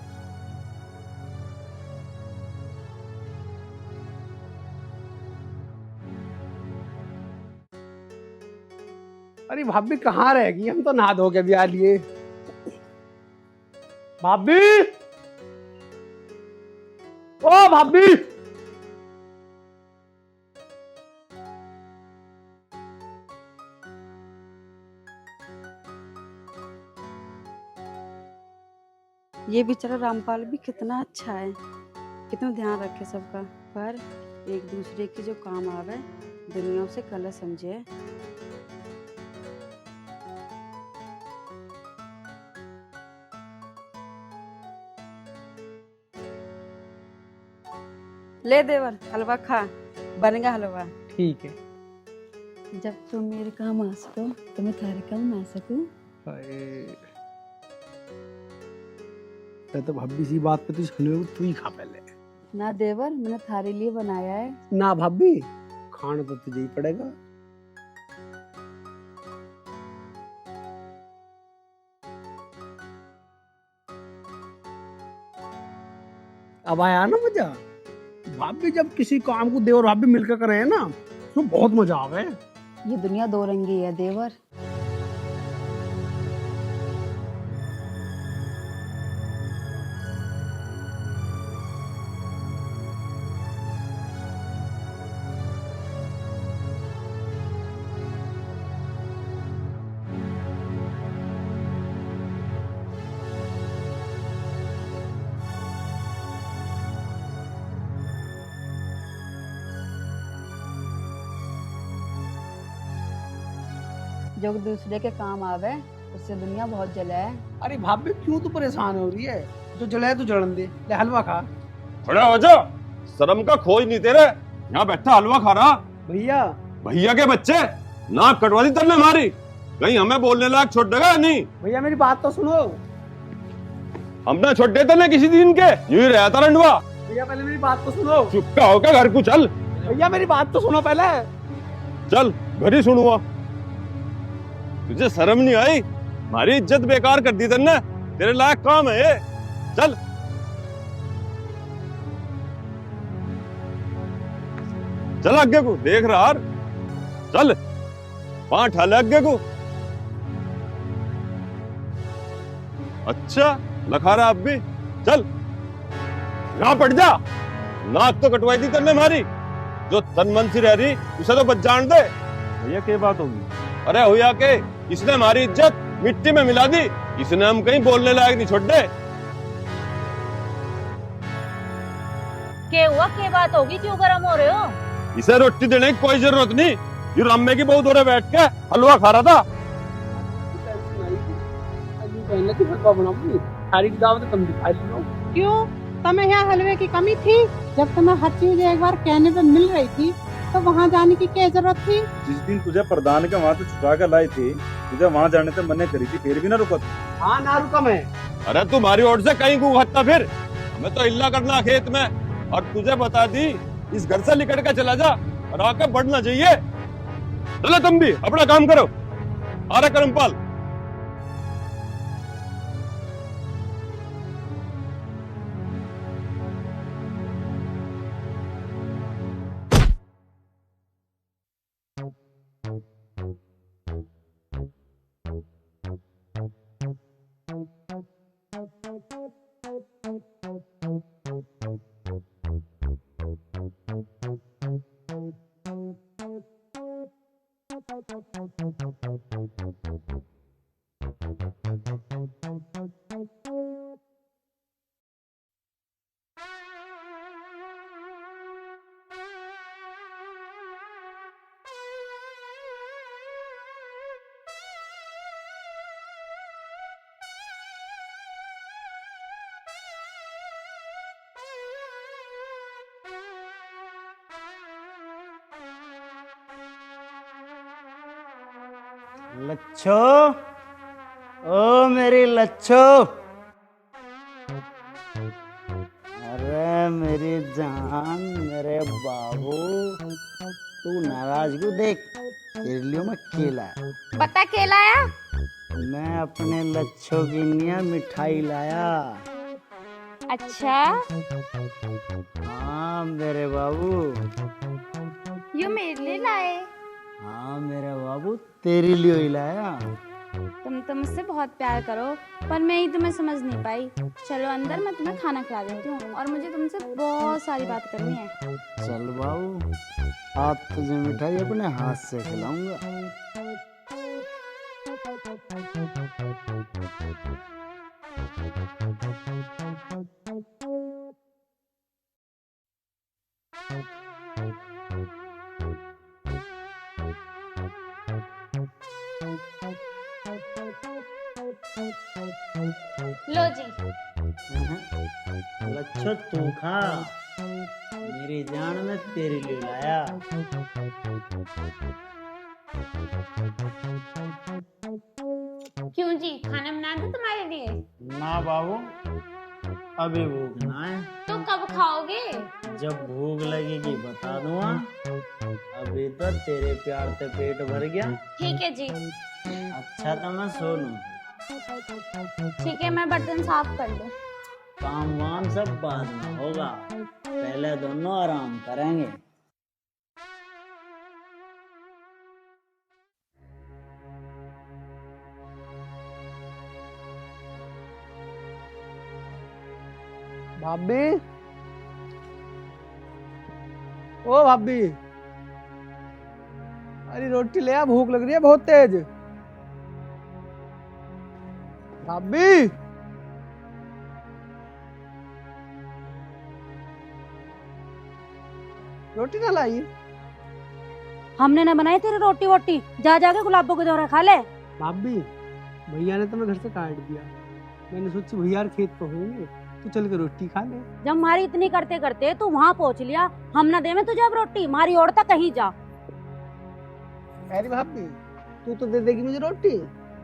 अरे भाभी कहाँ रहेगी, हम तो नहा धो के भी आ लिए। भाभी, ओ भाभी, ये बेचारा रामपाल भी कितना अच्छा है, कितना ध्यान रखे सबका, पर एक दूसरे के जो काम आवे दुनिया से कलह समझे। ले देवर, हलवा खा, बनेगा हलवा। ठीक है। जब तुम मेरे काम आ सको तो मैं थारे काम आ सकूं। तो भाभी सी बात पे तुझे हलवे तू ही खा पहले। ना देवर, मैंने थारे लिए बनाया है। ना भाभी, खाना तो तुझे ही पड़ेगा। अब आया ना मजा। भाभी जब किसी काम को देवर भाभी मिलकर करे हैं ना, तो बहुत मजा आवे। ये दुनिया दो रंगी है देवर। जो दूसरे के काम आवे उससे दुनिया बहुत जले है। अरे भाभी क्यों तू परेशान हो रही है, जो जले तो जलन दे, ले हलवा खा। खड़ा हो जा, शर्म का खोज नहीं तेरे, यहाँ बैठा हलवा खा रहा। भैया, भैया के बच्चे, नाक कटवा दी तेरे मारी, कहीं हमें बोलने लायक छोड़ देगा नहीं। भैया मेरी बात तो सुनो। हमने छोड़ देते ना किसी दिन के, यूं ही रहता रंडवा। भैया पहले मेरी बात तो सुनो। चुपका होकर घर को चल। भैया मेरी बात तो सुनो पहले। चल घर ही सुनूंगा। तुझे शर्म नहीं आई, हमारी इज्जत बेकार कर दी तेने, तेरे लायक काम है ये। चल चल आगे को, देख रहा यार, चल पांच ठाले आगे को। अच्छा लखा रहा अब भी, चल यहाँ पड़ जा। नाक तो कटवाई दी तेने हमारी, जो तन मन से रह रही उसे तो बच जान दे। भैया क्या बात होगी? अरे हुआ के, इसने हमारी इज्जत मिट्टी में मिला दी, इसने हम कहीं बोलने लायक नहीं छोड़ दे। क्या हुआ, क्या बात होगी, क्यों गरम हो रहे हो? इसे रोटी देने की कोई जरूरत नहीं, ये रामे की बहू दौरे बैठ के हलवा खा रहा था। क्यों, तुम्हें यहाँ हलवे की कमी थी? जब तुम्हें हर चीज एक बार कहने पे मिल रही थी तो वहाँ जाने की क्या जरूरत थी? जिस दिन तुझे प्रधान के वहाँ तो छुड़ा कर लाई थी, तुझे वहाँ जाने से मना करी थी, फिर भी ना रुका था। हाँ ना रुका मैं। अरे तुम्हारी ओर से कहीं को हत्ता, फिर हमें तो हिल्ला करना खेत में, और तुझे बता दी इस घर से निकल कर चला जा, और आके बढ़ना चाहिए। चलो तुम भी अपना काम करो। आ रहा करमपाल। लच्छो, ओ मेरी लच्छो, अरे मेरी जान, मेरे बाबू, तू नाराज क्यों? देख तेरे लिए मैं केला है। बता के लाया? मैं अपने लच्छो की लिए मिठाई लाया। अच्छा, हाँ मेरे बाबू, ये मेरे लिए लाए? हाँ मेरे बाबू, तेरे लिए ही लाया। तुम तो मुझसे बहुत प्यार करो, पर मैं ही तुम्हें समझ नहीं पाई। चलो अंदर, मैं तुम्हें खाना खिला देती हूँ, और मुझे तुमसे बहुत सारी बात करनी है। चल बाबू, आज तुझे मिठाई अपने हाथ से खिलाऊंगा। लो जी। लच्छो तू खा, मेरी जान मैं तेरे लिए लाया। क्यों जी, खाना बना दूं तुम्हारे लिए? ना बाबू, अभी भूख ना है। तो कब खाओगे? जब भूख लगेगी बता दूंगा। अभी तो तेरे प्यार से पेट भर गया। ठीक है जी। अच्छा तो मैं सो लूं। ठीक है, मैं बर्तन साफ कर लूं। काम वाम सब बाद में होगा, पहले दोनों आराम करेंगे। भाभी, ओ भाभी, अरे रोटी ले आ, भूख लग रही है बहुत तेज। भाभी, रोटी ना लाई? हमने ना बनाई तेरी रोटी वोटी, जा जाके गुलाबों के दौरा खा ले। भाभी, भैया ने तो मैं घर से काट दिया। मैंने सोची भैया खेत पे होंगे, तू चल के रोटी खा ले। जब हमारी इतनी करते करते तू वहाँ पहुँच लिया, हम ना दे में तुझे अब रोटी, मारी और तक कहीं जा। अरे भाभी, तू तो दे देगी मुझे रोटी,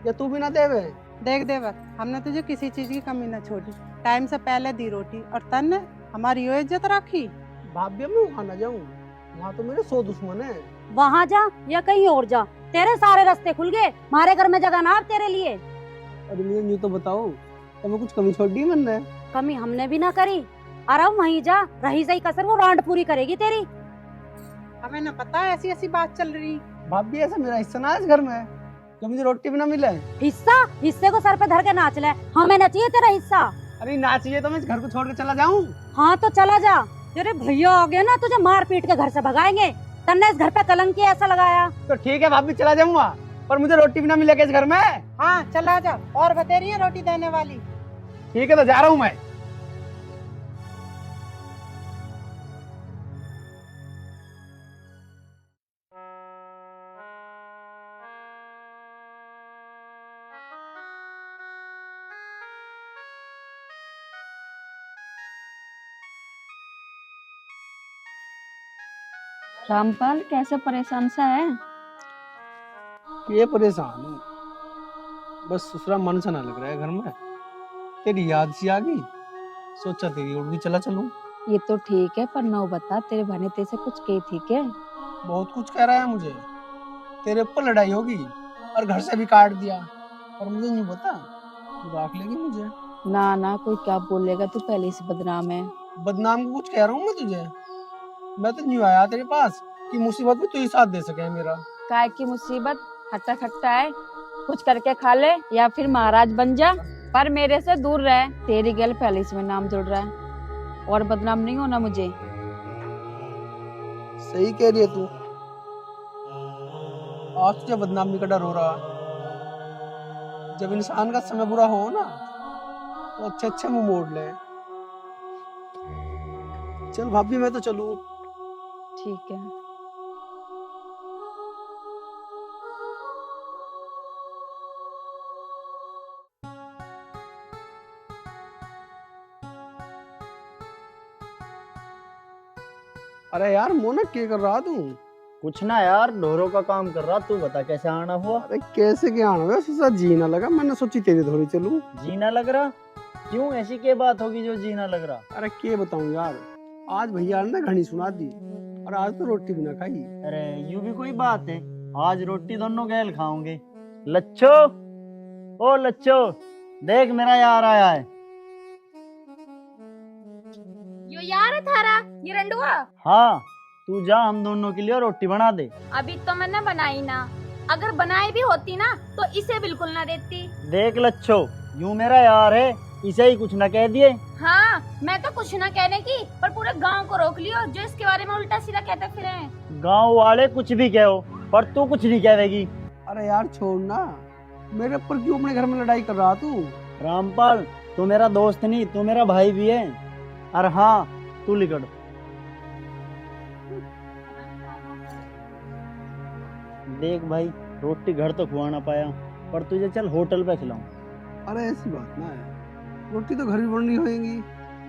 या तू भी ना देवे? देख देवर, हमने तुझे किसी चीज की कमी न छोड़ी, टाइम से पहले दी रोटी, और तन ने हमारी यो इज्जत रखी। भाभी, अब मैं वहाँ ना जाऊँ, वहाँ तो मेरे 100 दुश्मन है। वहाँ जा या कहीं और जा, तेरे सारे रास्ते खुल गए, हमारे घर में जगह ना अब तेरे लिए। अरे मुझे यूँ तो बताओ, तुम्हें कुछ कमी छोड़ दी मैंने? कमी हमने भी ना करी। अरे वहीं जा, रही सही कसर वो रांड पूरी करेगी तेरी। हमें न पता है ऐसी ऐसी बात चल रही। भाभी, ऐसा मेरा हिस्सा ना है इस घर में, जब मुझे रोटी भी ना मिले। हिस्सा? हिस्से को सर पे धर के नाच ले, हमें ना चाहिए तेरा हिस्सा। अरे ना चाहिए तो मैं इस घर को छोड़ के चला जाऊं? हाँ तो चला जा, तेरे भैया आ गए ना तुझे मार पीट के घर से भगाएंगे। तन्ने इस घर पे कलंक ऐसा लगाया। तो ठीक है भाभी, चला जाऊंगा, पर मुझे रोटी भी ना मिलेगी इस घर में। हाँ चला जा, और बतेरी है रोटी देने वाली। ठीक है, तो जा रहा हूँ मैं। रामपाल, कैसे परेशान सा है? ये परेशान हूँ, बस दूसरा मन सा ना लग रहा है घर में। तेरी याद सी आ गई, सोचा तेरी ओर भी चला चलूं। ये तो ठीक है, पर नौ बता, तेरे भाने तेरे से कुछ कही थी क्या? बहुत कुछ कह रहा है मुझे, तेरे ऊपर लड़ाई होगी और घर से भी काट दिया, और मुझे नहीं पता, तू राख लेगी मुझे। ना ना, कोई क्या बोलेगा, तू पहले से बदनाम है। बदनाम को कुछ कह रहा हूँ मैं तुझे? मैं तो न्यू आया तेरे पास कि मुसीबत में तू ही साथ दे सके मेरा। काय की मुसीबत? खट्टा खट्टा है, कुछ करके खा ले या फिर महाराज बन जा, पर मेरे से दूर रह। तेरी गल पहले से में नाम जुड़ रहा है, और बदनाम नहीं होना मुझे। सही कह रही है तू, आज तुझे बदनामी का डर हो रहा। जब इंसान का समय बुरा हो ना, तो अच्छे अच्छे मुंह मोड़ ले। चल भाभी, मैं तो चलूं। ठीक है। अरे यार मोना, क्या कर रहा तू? कुछ ना यार, ढोरों का काम कर रहा। तू बता कैसे आना हुआ? अरे कैसे क्या आना हुआ, उसके साथ जी ना लगा, मैंने सोची तेरे थोड़ी चलूं। जीना लग रहा? क्यों, ऐसी क्या बात होगी जो जीना लग रहा? अरे क्या बताऊं यार, आज भैया ने घनी सुना दी और आज तो रोटी भी ना खाई। अरे यूं भी कोई बात है, आज रोटी दोनों गैल खाओगे। लच्छो, ओ लच्छो, देख मेरा यार आया है। यो यार है थारा, ये रंडुआ। हाँ, तू जा, हम दोनों के लिए रोटी बना दे। अभी तो मैंने बनाई ना, अगर बनाई भी होती ना तो इसे बिल्कुल ना देती। देख लच्छो, यूं मेरा यार है, इसे ही कुछ न कह दिए। हाँ, मैं तो कुछ ना कहने की, पर पूरे गांव को रोक लियो जो इसके बारे में उल्टा सीधा कहते फिरे। गांव वाले कुछ भी कहो, पर तू कुछ नहीं कहेगी। अरे यार छोड़ ना, मेरे ऊपर क्यों अपने घर में लड़ाई कर रहा तू? रामपाल, तू मेरा दोस्त नहीं, तू मेरा भाई भी है। अरे हाँ, तू लिकड़। देख भाई, रोटी घर तो खुआ ना पाया, पर तुझे चल होटल पे खिलाऊं। अरे ऐसी बात ना है, रोटी तो घर भी बन रही होगी,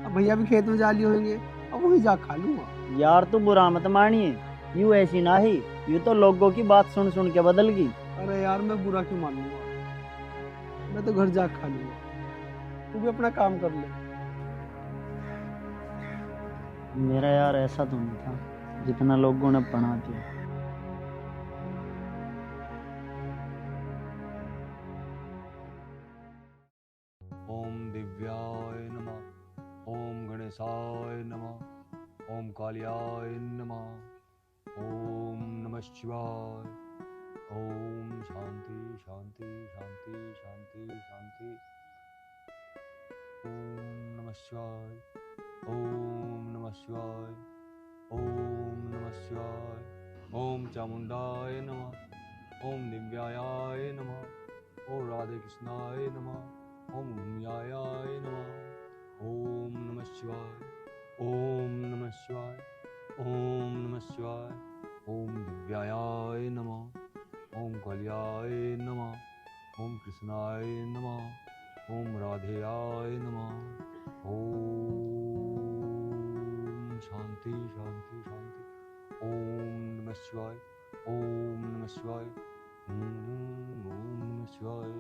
अब भैया भी खेत में जा लिए होंगे, अब वही जा खा लूंगा। यार तू बुरा मत मानिए, यूं ऐसी ना ही, यूं तो लोगों की बात सुन सुन के बदल गई। अरे यार मैं बुरा क्यों मान लूंगा, मैं तो घर जा खा लूंगा, तू भी अपना काम कर ले। मेरा यार ऐसा तो नहीं था जितना लोगों ने बना दिया। ओम दिव्याय नमः, ओम गणेशाय नमः, ओम कालियाय नमः, ओम नमः शिवाय, ओम शांति शांति शांति शांति शांति, ओम नमः शिवाय, ओम नमः शिवाय, ओम नमः शिवाय, ओम चामुंडाय नमः, ओम दिव्याय नमः, ओम राधे कृष्णाय नमः, ओम भूमियाय नमः, ओम नमः शिवाय, ओम नमः शिवाय, ओम नमः शिवाय, ओम दिव्याय नमः, ओम कालियाय नमः, ओम कृष्णाय नमः, ओम राधेयाय नमः, ओम शांति शांति शांति, ओम नमः शिवाय, ओम नमः शिवाय, ओम नमः शिवाय।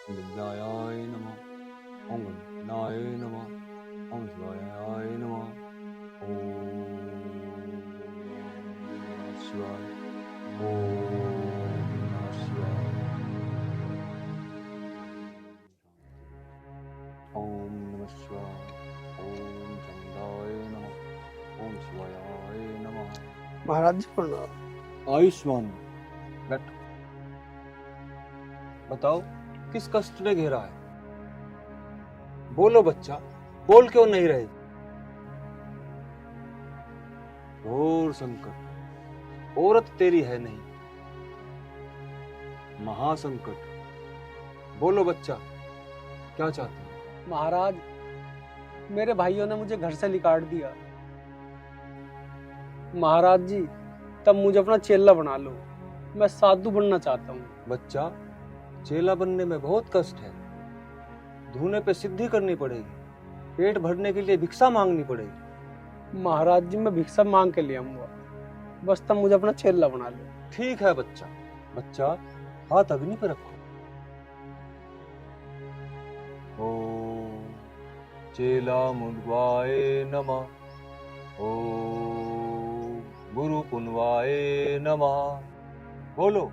दिव्याय नमः, ओम गणनाय नमः, ओम शिवाय नमः, ओम नमः शिवाय, ओम नमः शिवाय, ओम नमः शिवाय, ओम चामुंडाय नमः, ओम शिवाय नमः। महाराज जी प्रणाम। आयुष्मान, बैठो। बताओ किस कष्ट ने घेरा है? बोलो बच्चा, बोल क्यों नहीं रहे? घोर संकट, औरत तेरी है नहीं, महासंकट। बोलो बच्चा, क्या चाहते हो? महाराज, मेरे भाइयों ने मुझे घर से निकाल दिया। महाराज जी, तब मुझे अपना चेला बना लो, मैं साधु बनना चाहता हूँ। बच्चा, चेला बनने में बहुत कष्ट है। धूने पे सिद्धि करनी पड़ेगी, पेट भरने के लिए भिक्षा मांगनी पड़ेगी। महाराज जी, मैं भिक्षा मांग के ले आऊंगा, बस तब मुझे अपना चेला बना लो। ठीक है बच्चा। बच्चा, हाथ अग्नि पे रखो। ओम चेला मुद्वाय नमः, ओम गुरु पुनवाय नमः। बोलो,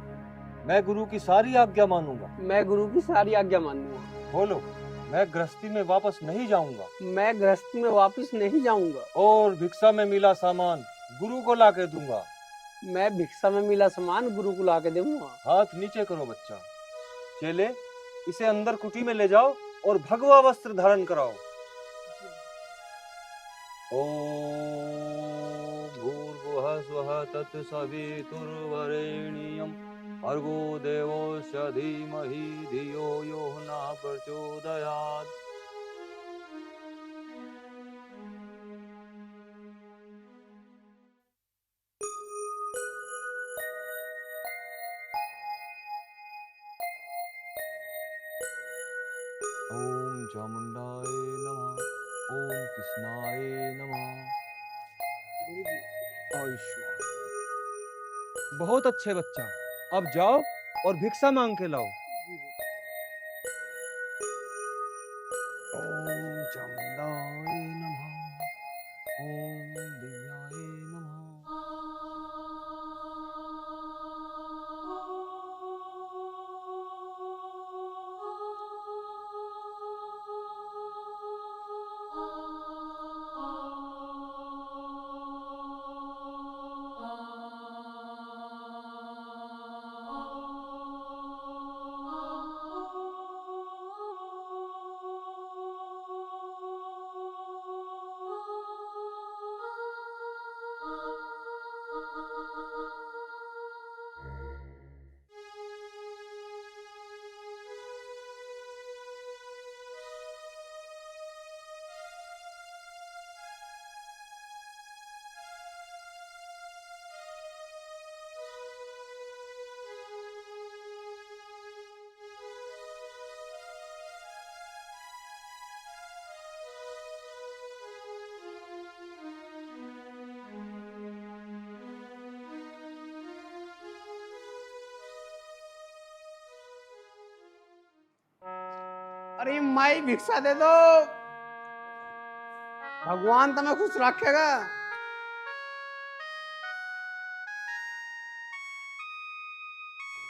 मैं गुरु की सारी आज्ञा मानूंगा। मैं गुरु की सारी आज्ञा मानूंगा। बोलो, मैं गृहस्थी में वापस नहीं जाऊंगा। मैं गृहस्थी में वापस नहीं जाऊंगा। और भिक्षा में मिला सामान गुरु को ला के दूंगा। मैं भिक्षा में मिला सामान गुरु को ला के दूंगा। हाथ नीचे करो बच्चा। चेले, इसे अंदर कुटी में ले जाओ और भगवा वस्त्र धारण कराओ। ओम भूर्भुवः स्वः तत्सवितुर्वरेण्यं भर्गो देवस्य धीमहि धियो यो न प्रचोदयात्। ओम चामुंडाय नमः। ओम कृष्णाय नमः। आयुष्मान। बहुत अच्छे बच्चा, अब जाओ और भिक्षा मांग के लाओ। ओम चामुंडाय नमः। ओम दिव्याय नमः। अरे माई भिक्षा दे दो, भगवान तुम्हें खुश रखेगा।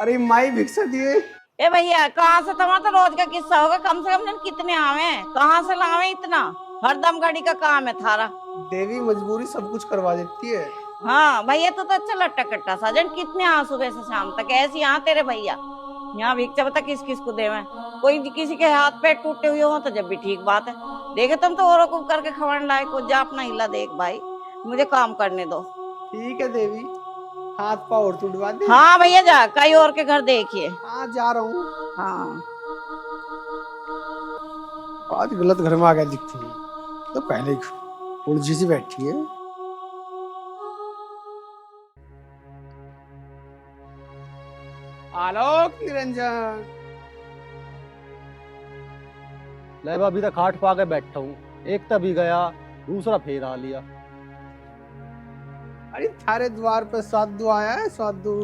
अरे माई भिक्षा दिए। ए भैया, कहाँ से तुम्हारा तो रोज का किस्सा होगा, कम से कम कितने आवे, कहाँ से लावे इतना, हरदम गाड़ी का काम है थारा। देवी मजबूरी सब कुछ करवा देती है। हाँ भैया, तो अच्छा लट्टा कट्टा साजन, कितने आ सुबह से शाम तक ऐसे यहाँ तेरे भैया। यहाँ भिक्षा बता किस किस को देवे, कोई किसी के हाथ पैर टूटे हुए हो तो जब भी ठीक बात है, देखे तुम तो औरों को करके खवाने लायक हो, जा अपना हिला देख भाई, मुझे काम करने दो। ठीक है देवी, हाथ पाँव और टूटवा दे। हाँ भैया, जा कहीं और के घर देखिए। हाँ जा रहा हूँ। हाँ आज गलत घर में आ गया दिखती है, तो पहले उलझी सी बैठी है। आलोक निरंजन। ले अभी तक खाट पा के बैठा हूँ, एक तभी गया, दूसरा फेर आ लिया। अरे थारे द्वार पे साधु आया है, साधु।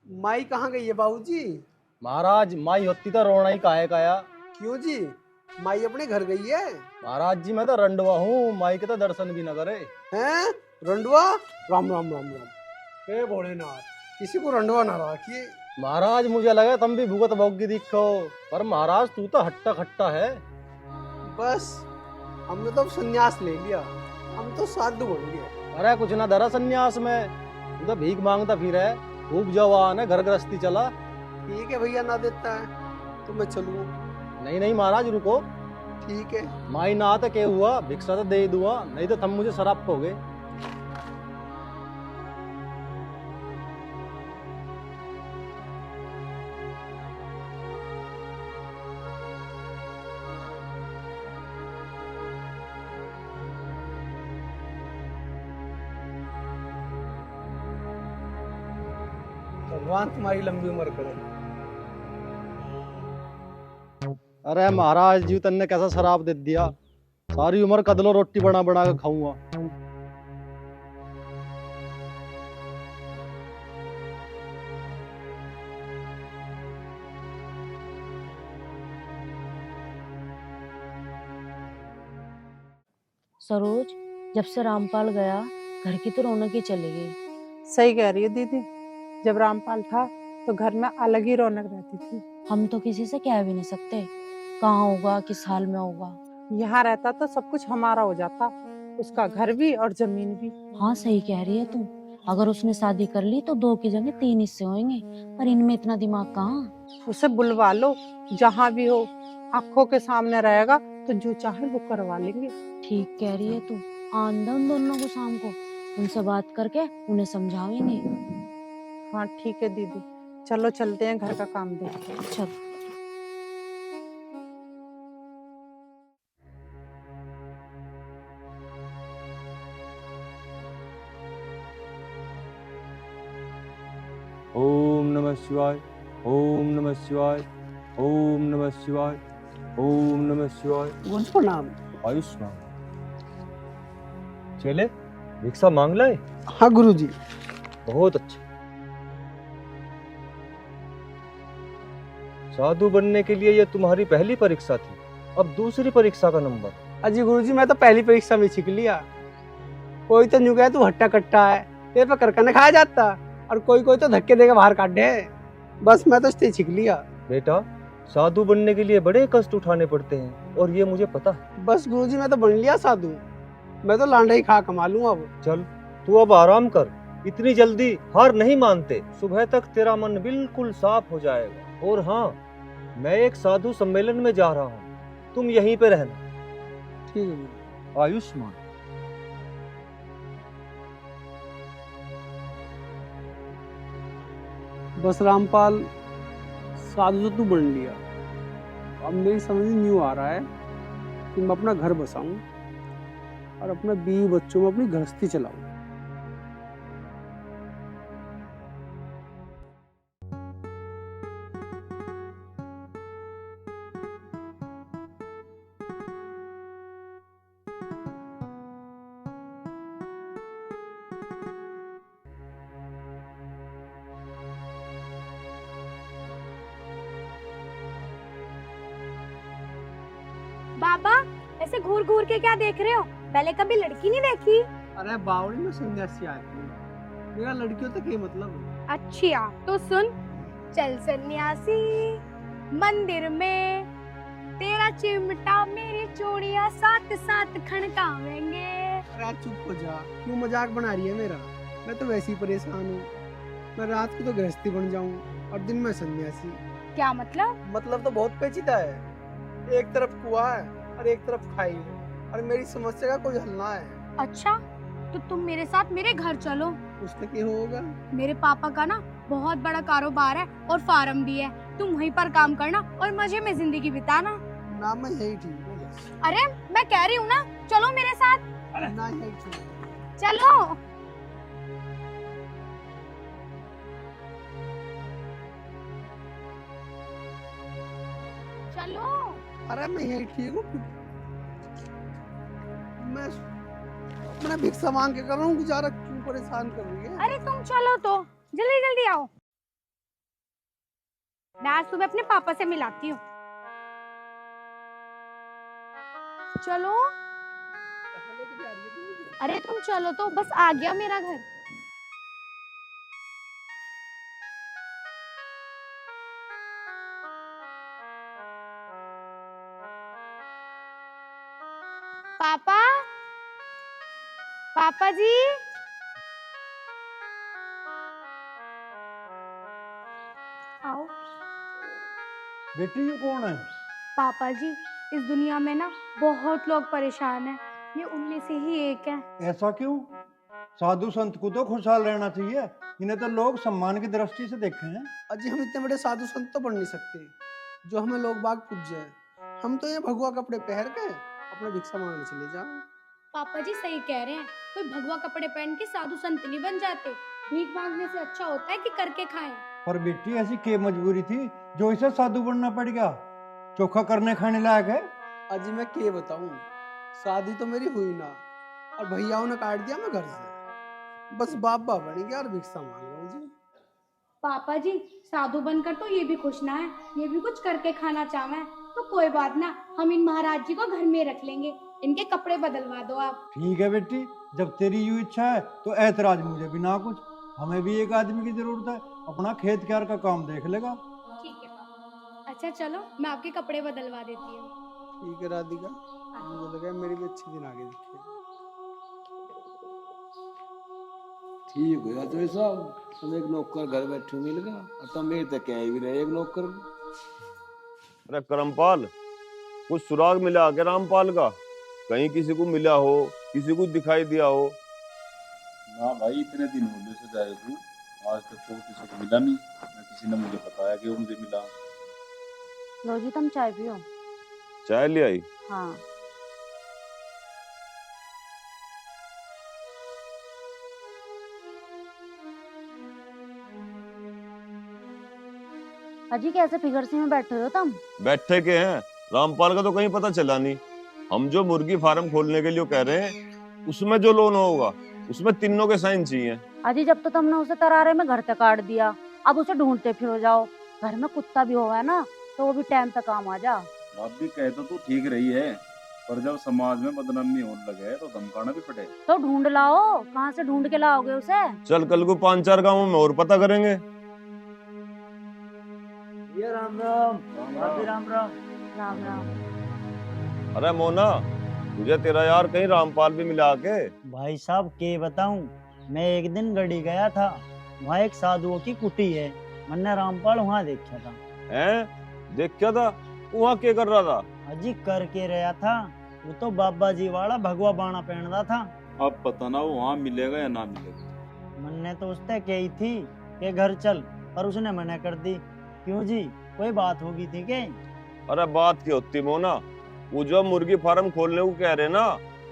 माई कहाँ गई है बाबूजी? महाराज, माई होती तो रोना ही काहे काया। क्यों जी, माई अपने घर गई है? महाराज जी, मैं तो रंडवा हूँ, माई के तो दर्शन भी न करे। हैं रंडवा? राम राम राम राम। हे भोलेनाथ, किसी को रंडवा ना रखिए। महाराज, मुझे लगा तुम भी भुगत भोगी दिखो, पर महाराज तू तो हट्टा खट्टा है। बस हमने तो अब संन्यास ले लिया, हम तो साधु बन गए। अरे कुछ ना धरा संन्यास में, तू तो भीख मांगता फिर है, खूब जवान है, घर गृहस्थी चला। ठीक है भैया, ना देता है तो मैं चलूँ? नहीं नहीं महाराज, रुको। ठीक है। माई ना तो क्या हुआ, भिक्षा तो दे दूंगा, नहीं तो तुम मुझे शराब पोगे। भगवान तुम्हारी लंबी उम्र करे। अरे महाराज जी, तन्ने कैसा शराब दे दिया, सारी उम्र कदलो रोटी बना बना के खाऊंगा। सरोज, जब से रामपाल गया घर की तो रौनक ही चली गई। सही कह रही है दीदी, जब रामपाल था तो घर में अलग ही रौनक रहती थी। हम तो किसी से कह भी नहीं सकते कहाँ होगा, किस हाल में होगा। यहाँ रहता तो सब कुछ हमारा हो जाता, उसका घर भी और जमीन भी। हाँ सही कह रही है तू। अगर उसने शादी कर ली तो 2 की जगह 3 हिस्से होंगे, पर इनमें इतना दिमाग कहाँ। उसे बुलवा लो, जहाँ भी हो, आंखों के सामने रहेगा तो जो चाहे वो करवा लेंगे। ठीक कह रही है तू। आंदा उन दोनों को शाम को, उनसे बात करके उन्हें समझावेंगे। हाँ ठीक है दीदी, चलो चलते हैं घर का काम देखते हैं। चल। ओम नमः शिवाय, ओम नमः शिवाय, ओम नमः शिवाय, ओम नमः शिवाय। प्रणाम। आयुष्मान। चले भिक्षा मांग लाए? हाँ गुरुजी। बहुत अच्छा। साधु बनने के लिए यह तुम्हारी पहली परीक्षा थी, अब दूसरी परीक्षा का नंबर। अजी गुरुजी, मैं तो पहली परीक्षा में छिक लिया। कोई तो न्यू कहे तू हट्टा कट्टा है, तेरे पे करकने खाया जाता, और कोई कोई तो धक्के देकर बाहर काट दे। बस मैं तो इससे छिक लिया। बेटा, साधु बनने के लिए बड़े कष्ट उठाने पड़ते हैं, और ये मुझे पता है। बस गुरुजी, मैं तो बन लिया साधु, मैं तो लांडा ही खा कमा लूं अब। चल तू अब आराम कर, इतनी जल्दी हार नहीं मानते। सुबह तक तेरा मन बिल्कुल साफ हो जाएगा। और हाँ, मैं एक साधु सम्मेलन में जा रहा हूँ, तुम यहीं पे रहना। ठीक है। आयुष्मान। बस रामपाल, साधु तो तू बन लिया, अब मेरी समझ में न्यू आ रहा है कि मैं अपना घर बसाऊं और अपने बीवी बच्चों में अपनी गृहस्थी चलाऊं। बाबा, ऐसे घूर घूर के क्या देख रहे हो? पहले कभी लड़की नहीं देखी? अरे बावड़ी में सन्यासी आदमी, मेरा लड़कियों तक ये मतलब। अच्छा तो सुन, चल सन्यासी मंदिर में, तेरा चिमटा मेरी चूड़ियां साथ साथ खनकावेंगे। अरे चुप हो जा, क्यों मजाक बना रही है मेरा? मैं तो वैसे ही परेशान हूँ। मैं रात को तो गृहस्थी बन जाऊँ और दिन में सन्यासी। क्या मतलब? मतलब तो बहुत पेचीदा है। एक तरफ कुआं है और एक तरफ खाई है, और मेरी समस्या का कोई हल ना है। अच्छा तो तुम मेरे साथ मेरे घर चलो। उससे क्या होगा? मेरे पापा का ना बहुत बड़ा कारोबार है और फार्म भी है, तुम वहीं पर काम करना और मजे में जिंदगी बिताना। ना मैं यही ठीक हूँ बस। अरे मैं कह रही हूँ ना, चलो मेरे साथ। ना यही ठीक है। चलो। चलो। अरे मैं यही ठीक हूँ। मैं भिक्षा मांग के कर रहा हूँ गुजारा, क्यों परेशान कर रही है? अरे तुम चलो तो, जल्दी जल्दी आओ। मैं आज सुबह अपने पापा से मिलाती हूँ। चलो। अरे तुम चलो तो, बस आ गया मेरा घर। पापा, पापा जी। आओ। बेटी ये कौन है? पापा जी, इस दुनिया में ना बहुत लोग परेशान हैं, ये उनमें से ही एक है। ऐसा क्यों? साधु संत को तो खुशहाल रहना चाहिए, इन्हें तो लोग सम्मान की दृष्टि से देखे हैं। अजी हम इतने बड़े साधु संत तो बन नहीं सकते जो हमें लोग बाग पूजे। हम तो ये भगवा कपड़े पहन के अपने भिक्षा मांगने चले जाओ। पापा जी सही कह रहे हैं, कोई भगवा कपड़े पहन के साधु संत नहीं बन जाते। भीख मांगने से अच्छा होता है कि करके खाएं। पर बेटी ऐसी क्या मजबूरी थी जो इसे साधु बनना पड़ गया? चोखा करने खाने लायक है। अजी मैं क्या बताऊं, शादी तो मेरी हुई ना, और भैयाओं ने काट दिया मैं घर से। बस बाप बन गया और भिक्षा मांग रहा हूँ जी। पापा जी साधु बनकर तो ये भी खुश ना है, ये भी कुछ करके खाना चाहे तो कोई बात ना, हम इन महाराज जी को घर में रख लेंगे, इनके कपड़े बदलवा दो आप। ठीक है बेटी, जब तेरी यूं इच्छा है तो ऐतराज मुझे भी ना कुछ। हमें भी एक आदमी की जरूरत है अपना खेत क्यार का काम देख लेगा। ठीक है पापा। अच्छा चलो मैं आपके कपड़े बदलवा देती हूँ। ठीक है राधिका, मुझे लगा मेरे भी अच्छे दिन आगे दिखे। ठीक हुआ तो साहब, तुम एक नौकर घर बैठे मिल गया और तुम मेरे तक कह भी रहे एक नौकर। अरे करमपाल, कुछ सुराग मिला के रामपाल का? कहीं किसी को मिला हो, किसी को दिखाई दिया हो? ना भाई, इतने दिन हो गए से जाए हूँ, आज तक तो किसी को मिला नहीं। ना किसी ने मुझे बताया कि वो मुझे मिला। लो जी तुम चाय पियो। चाय ले आई? हाँ। अजी कैसे फिगर से में बैठे हो तुम? बैठे के हैं, रामपाल का तो कहीं पता चला नहीं। हम जो मुर्गी फार्म खोलने के लिए कह रहे हैं, उसमें जो लोन होगा उसमें तीनों के साइन चाहिए। अजी जब तो तुमने उसे तरारे में घर तक काट दिया, अब उसे ढूंढते फिरो जाओ। घर में कुत्ता भी होगा ना तो वो भी टाइम पे काम आ जा। आप भी कहे तो ठीक रही है, पर जब समाज में बदनामी होने लगे तो धमकाना भी पड़े। तो ढूंढ लाओ, कहाँ से ढूंढ के लाओगे उसे? चल कल को 5-4 गांवों में और पता करेंगे। ये राम राम। भाभी राम राम। राम राम। अरे मोना, तुझे तेरा यार कहीं रामपाल भी मिला के? भाई साहब के बताऊं, मैं एक दिन गड़ी गया था, वहाँ एक साधुओं की कुटी है, मैंने रामपाल वहाँ देखा था। हैं? देख क्या था? वहाँ क्या कर रहा था? अजी कर के रहा था, वो तो बाबा जी वाला भगवा बाणा पहनता था। अब पता ना वो वहाँ मिलेगा या ना मिलेगा। मैंने तो उससे कही थी कि घर चल, पर उसने मना कर दी। क्यों जी, कोई बात होगी थी क्या? अरे बात क्या होती मोना, वो जो मुर्गी फार्म खोलने को कह रहे ना,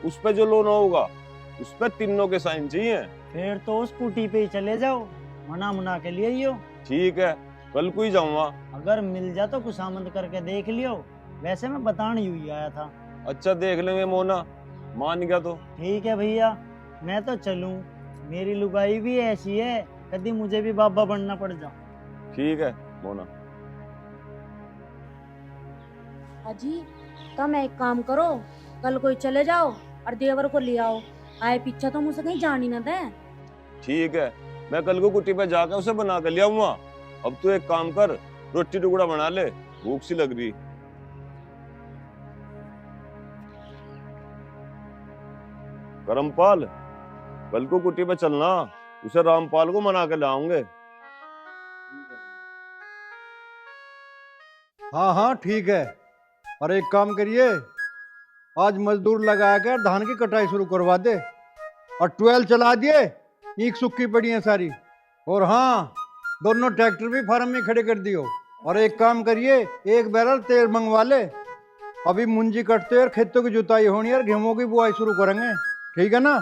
उस पे जो लोन होगा उस पे तीनों के साइन चाहिए। फिर तो उस कुटी पे ही चले जाओ, मना के लिए ही हो। ठीक है, कल को ही जाऊंगा। अगर मिल जा तो खुशामद करके देख लियो, वैसे मैं बताने ही आया था। अच्छा देख लेंगे मोना, मान गया तो ठीक है भैया, मैं तो चलूं, मेरी लुगाई भी ऐसी है, कभी मुझे भी बाबा बनना पड़ जा। ठीक है मोना। अजी तुम एक काम करो, कल कोई चले जाओ और देवर को ले आओ, आए पीछा तो मुझसे कहीं जानी ना दे। ठीक है, मैं कल को कुटी पे जाकर उसे बना कर लिया हुआ। अब तू एक काम कर, रोटी टुकड़ा बना ले, भूख सी लग रही। करमपाल, कल को कुटी पे चलना, उसे रामपाल को मना के लाऊंगे। हाँ हाँ ठीक है। और एक काम करिए, आज मजदूर लगा कर धान की कटाई शुरू करवा दे, और 12 चला दिए, ईख सूखी पड़ी है सारी। और हाँ, दोनों ट्रैक्टर भी फार्म में खड़े कर दियो। और एक काम करिए, एक बैरल तेल मंगवा ले, अभी मुंजी कटते और खेतों की जुताई होनी और गेहूं की बुआई शुरू करेंगे, ठीक है ना?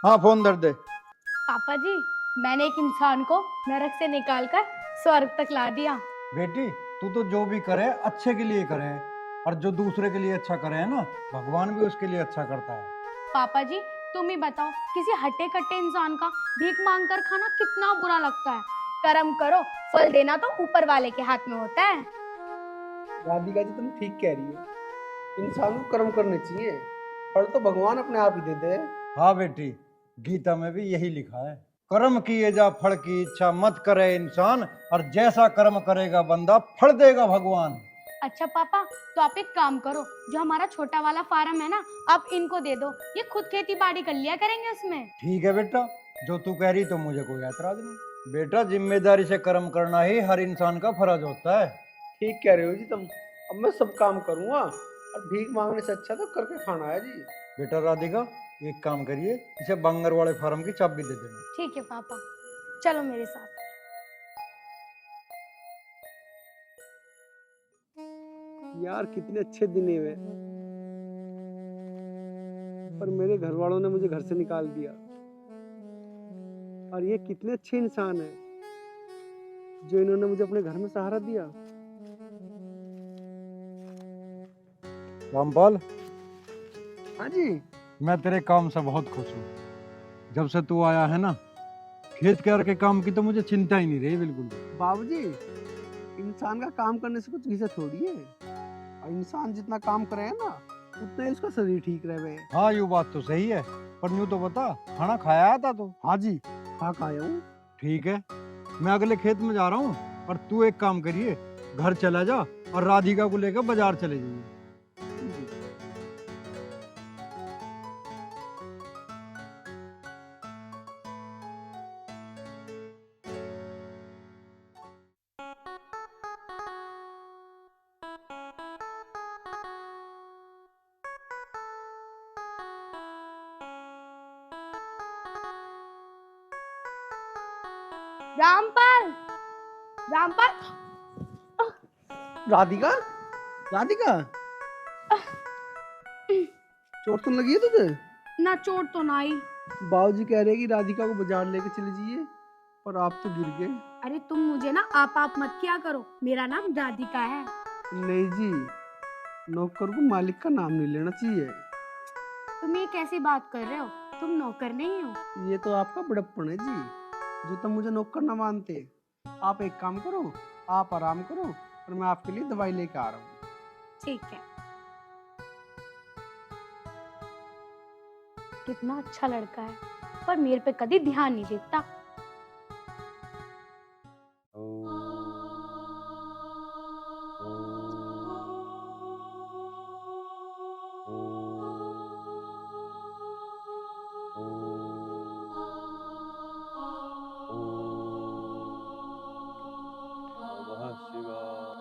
हाँ फोन धर दे। पापा जी, मैंने एक इंसान को नरक से निकालकर स्वर्ग तक ला दिया। बेटी, तू तो जो भी करे अच्छे के लिए करे, और जो दूसरे के लिए अच्छा करे है ना, भगवान भी उसके लिए अच्छा करता है। पापा जी तुम ही बताओ, किसी हट्टे कट्टे इंसान का भीख मांग कर खाना कितना बुरा लगता है। कर्म करो, फल देना तो ऊपर वाले के हाथ में होता है। राधिका जी तुम ठीक कह रही हो, इंसान को कर्म करने चाहिए, फल तो भगवान अपने आप ही देते हैं। हाँ बेटी, गीता में भी यही लिखा है, कर्म किए जा फल की इच्छा मत करे इंसान, और जैसा कर्म करेगा बंदा फल देगा भगवान। अच्छा पापा, तो आप एक काम करो, जो हमारा छोटा वाला फार्म है ना, आप इनको दे दो, ये खुद खेती बाड़ी कर लिया करेंगे उसमें। ठीक है बेटा, जो तू कह रही तो मुझे कोई ऐतराज नहीं। बेटा, जिम्मेदारी से कर्म करना ही हर इंसान का फर्ज होता है। ठीक कह रहे हो जी तुम, अब मैं सब काम करूंगा, और भीख मांगने से अच्छा तो करके खाना है जी। बेटा राधिका, एक काम करिए, इसे बंगर वाले फार्म की चाबी दे देना। ठीक है पापा, चलो मेरे साथ। यार कितने अच्छे दिन हुए, पर मेरे घर वालों ने मुझे घर से निकाल दिया। और ये कितने अच्छे इंसान हैं जो इन्होंने मुझे अपने घर में सहारा दिया। रामपाल, हाँ जी। मैं तेरे काम से बहुत खुश हूँ। जब से तू आया है ना, खेत के काम की तो मुझे चिंता ही नहीं रही बिल्कुल। बाबूजी, इंसान का काम करने से कुछ घिसा थोड़ी है, और इंसान जितना काम करे है ना, उतना ही उसका शरीर ठीक रहे। हाँ, ये बात तो सही है, पर यूँ तो बता, खाना खाया था तू? हाँ जी, हाँ खाया हूँ। ठीक है, मैं अगले खेत में जा रहा हूँ और तू एक काम करिए, घर चला जा और राधिका को लेकर बाजार चले जाइए। रामपाल, रामपाल, राधिका, राधिका, चोट तो लगी है तुझे? ना चोट तो ना आई। बाबूजी कह रहे कि राधिका को बाजार लेके चले जाइए, पर आप तो गिर गए। अरे तुम मुझे ना आप मत किया करो, मेरा नाम राधिका है। नहीं जी, नौकर को मालिक का नाम नहीं लेना चाहिए। तुम ये कैसी बात कर रहे हो? तुम नौकर नहीं हो। ये तो आपका बड़प्पन है जी, जो तुम मुझे नौकर ना मानते। आप एक काम करो, आप आराम करो और मैं आपके लिए दवाई लेके आ रहा हूँ। ठीक है। कितना अच्छा लड़का है, पर मेरे पे कभी ध्यान नहीं देता।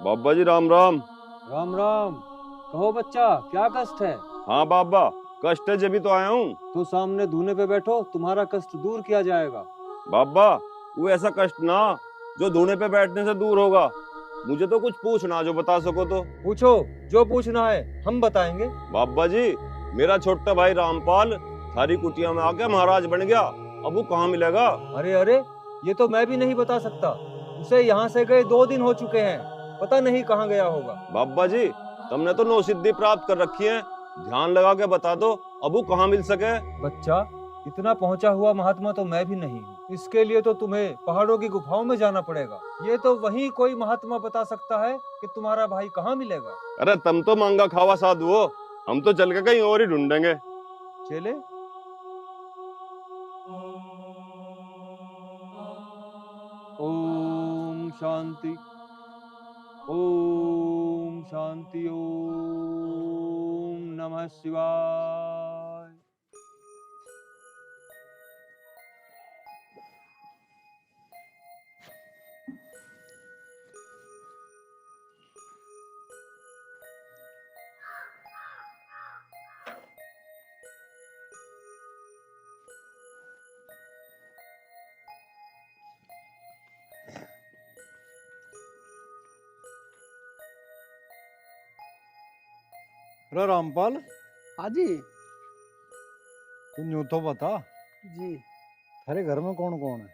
बाबा जी राम राम। राम राम। कहो बच्चा, क्या कष्ट है? हाँ बाबा, कष्ट है जब भी तो आया हूँ। तो सामने धूने पे बैठो, तुम्हारा कष्ट दूर किया जाएगा। बाबा वो ऐसा कष्ट ना जो धूने पे बैठने से दूर होगा। मुझे तो कुछ पूछना, जो बता सको तो। पूछो, जो पूछना है हम बताएंगे। बाबा जी, मेरा छोटा भाई रामपाल थारी कुटिया में आके महाराज बन गया, अब वो कहाँ मिलेगा? अरे अरे, ये तो मैं भी नहीं बता सकता। उसे यहाँ से गए 2 दिन हो चुके हैं, पता नहीं कहाँ गया होगा। बाबा जी, तुमने तो 9 सिद्धि प्राप्त कर रखी है, ध्यान लगा के बता दो अब वो कहाँ मिल सके। बच्चा, इतना पहुंचा हुआ महात्मा तो मैं भी नहीं हूँ। इसके लिए तो तुम्हें पहाड़ों की गुफाओं में जाना पड़ेगा। ये तो वही कोई महात्मा बता सकता है कि तुम्हारा भाई कहाँ मिलेगा। अरे तुम तो मांगा खावा साधु हो, हम तो चल के कहीं और ही ढूंढेंगे। चले। ओम शांति, ओम शांति, ओम नमः शिवाय। अरे रामपाल। हाँ जी। तू यूं तो बता जी, थारे घर में कौन कौन है?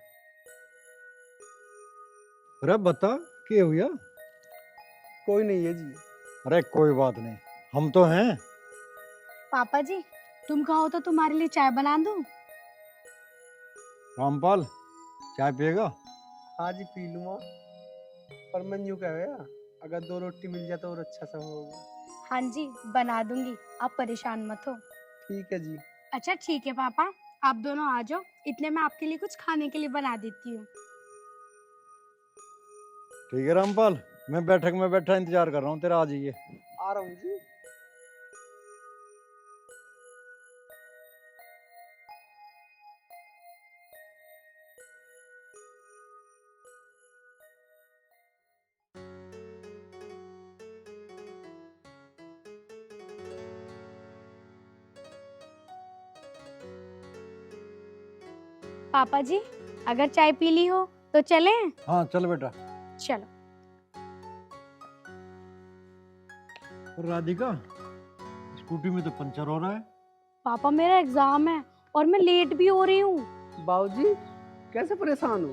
अरे बता, क्या हुआ? कोई नहीं है जी। अरे कोई बात नहीं, हम तो हैं। पापा जी, तुम कहो तो तुम्हारे लिए चाय बना दूं? रामपाल, चाय पिएगा? हाँ जी पी लूँगा, पर मैं यूँ कह रहा, अगर 2 रोटी मिल जाए तो और अच्छा सा होगा। हाँ जी, बना दूंगी, आप परेशान मत हो। ठीक है जी। अच्छा ठीक है पापा, आप दोनों आ जाओ, इतने मैं आपके लिए कुछ खाने के लिए बना देती हूँ। ठीक है रामपाल, मैं बैठक में बैठा इंतजार कर रहा हूँ तेरा, आ जाइए। आ रहा हूँ जी। पापा जी, अगर चाय पी ली हो तो चलें? हाँ चल बेटा। चलो। राधिका, स्कूटी में तो पंचर हो रहा है। पापा मेरा एग्जाम है और मैं लेट भी हो रही हूँ। बाबूजी कैसे परेशान हो,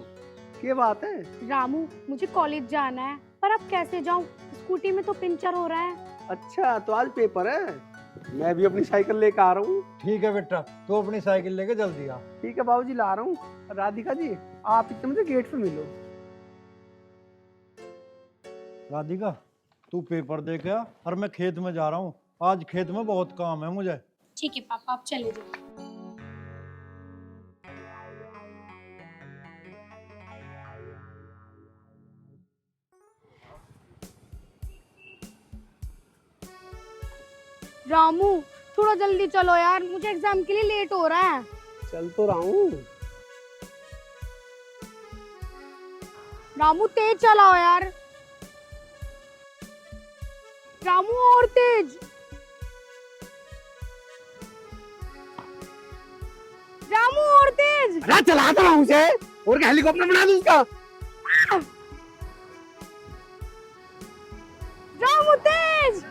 क्या बात है? रामू, मुझे कॉलेज जाना है, पर अब कैसे जाऊँ? स्कूटी में तो पंचर हो रहा है। अच्छा, तो आज पेपर है, मैं भी अपनी साइकिल लेकर आ रहा हूँ। ठीक है बेटा, तू अपनी साइकिल लेके जल्दी आ। ठीक है बाबूजी, ला रहा हूँ। राधिका जी, आप इतने मुझे गेट पे मिलो। राधिका, तू पेपर दे के आ और मैं खेत में जा रहा हूँ, आज खेत में बहुत काम है मुझे। ठीक है पापा, आप चले जाओ। रामू थोड़ा जल्दी चलो यार, मुझे एग्जाम के लिए लेट हो रहा है। चल तो रहा हूँ। रामू तेज चलाओ यार। रामू और तेज। रामू और तेज। अरे चला तो रहा हूँ उसे, और क्या हेलीकॉप्टर बना दूँ उसका। रामू तेज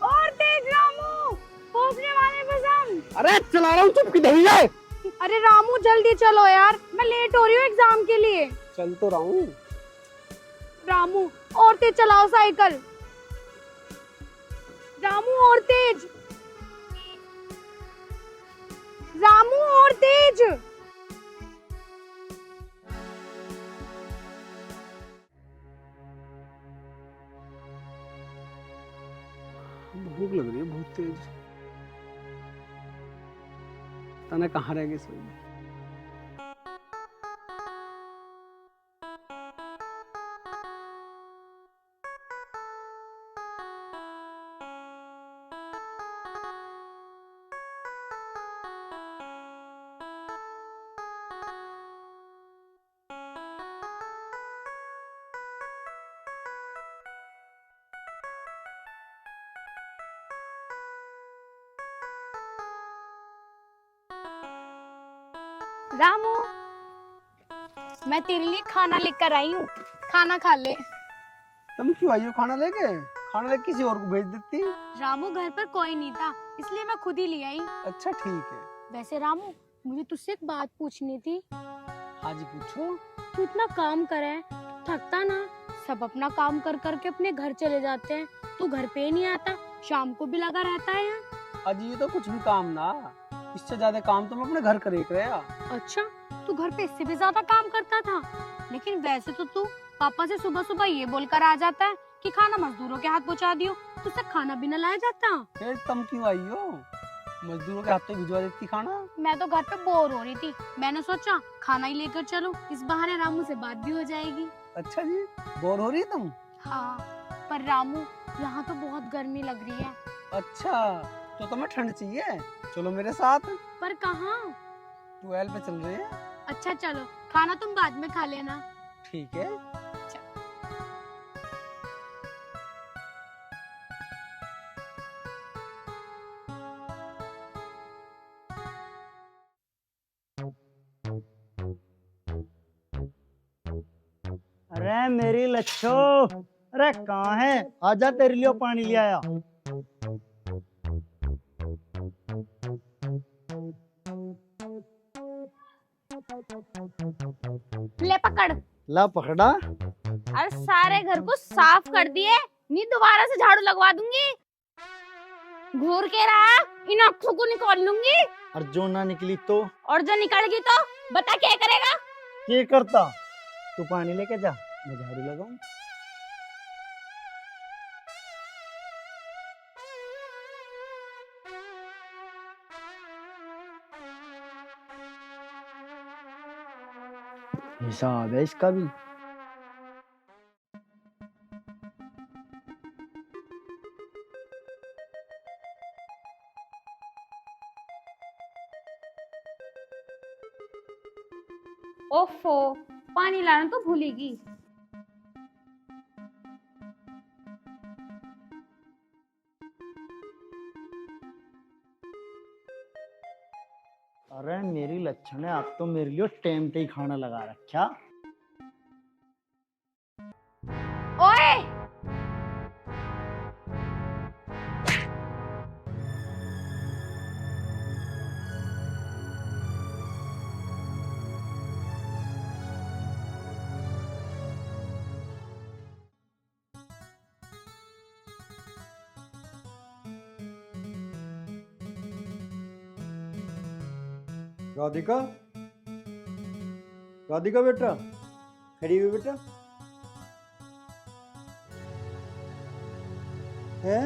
और तेज। रामू पहुंचने वाले बस हम। अरे चला रहा हूँ, चुप की नहीं है। अरे रामू जल्दी चलो यार, मैं लेट हो रही हूँ एग्जाम के लिए। चल तो रहा हूँ। रामू और तेज चलाओ साइकिल। रामू और तेज। रामू और तेज। भूख लग रही है बहुत तेज। तने कहाँ रह गई सोई। रामू मैं तेरे लिए खाना लेकर आई हूँ, खाना खा ले। तुम क्यों आई हो खाना लेके? खाना लेके किसी और को भेज देती। रामू घर पर कोई नहीं था, इसलिए मैं खुद ही ले आई। अच्छा ठीक है। वैसे रामू मुझे तुझसे एक बात पूछनी थी। हाँ जी पूछो। तू इतना काम करे, थकता ना? सब अपना काम कर करके अपने घर चले जाते हैं, तू घर पे ही नहीं आता, शाम को भी लगा रहता है यहाँ। अजी ये तो कुछ भी काम ना, इससे ज्यादा काम तो मैं अपने घर करे रहा। अच्छा तू घर पे इससे भी ज्यादा काम करता था? लेकिन वैसे तो तू पापा से सुबह सुबह ये बोलकर आ जाता है कि खाना मजदूरों के हाथ पहुँचा दियो, तुझसे खाना भी न लाया जाता। फिर तुम क्यों आई हो? मजदूरों के हाथ पे भिजवा देती खाना। मैं तो घर पे बोर हो रही थी, मैंने सोचा खाना ही लेकर चलो, इस बहाने रामू से बात भी हो जाएगी। अच्छा जी, बोर हो रही है तुम? हाँ पर रामू यहाँ तो बहुत गर्मी लग रही है। अच्छा तो तुम्हें ठंड चाहिए, चलो मेरे साथ। पर कहाँ? 12 पे चल रहे हैं। अच्छा चलो, खाना तुम बाद में खा लेना। ठीक है। अरे मेरी लच्छो, अरे कहाँ है? आजा तेरे लिए पानी ले आया। ले पकड़। ला पकड़ा। अरे सारे घर को साफ कर दिए, नहीं दोबारा से झाड़ू लगवा दूंगी। घूर के रहा, इन आँखों को निकाल लूंगी। और जो ना निकली तो? और जो निकल गई तो बता क्या करेगा? क्या करता? तू पानी लेके जा, मैं झाड़ू लगाऊं। हिसाब है इसका भी। ओफो, पानी लाना तो भूलेगी। अरे मेरी लच्छन ने आप तो मेरे लिए टाइम पे ही खाना लगा रखा। ओए राधिका, राधिका बेटा, खड़ी हुई बेटा। है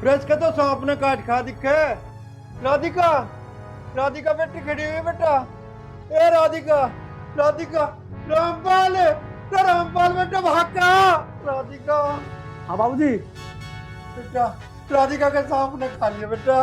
ब्रज का तो सांप ने काट खा दिखे। राधिका, राधिका बेटी खड़ी हुई बेटा। ए राधिका, राधिका, रामपाल, रामपाल बेटा भागा, राधिका। हाँ बाबूजी। बेटा राधिका का सांप ने खा लिया बेटा।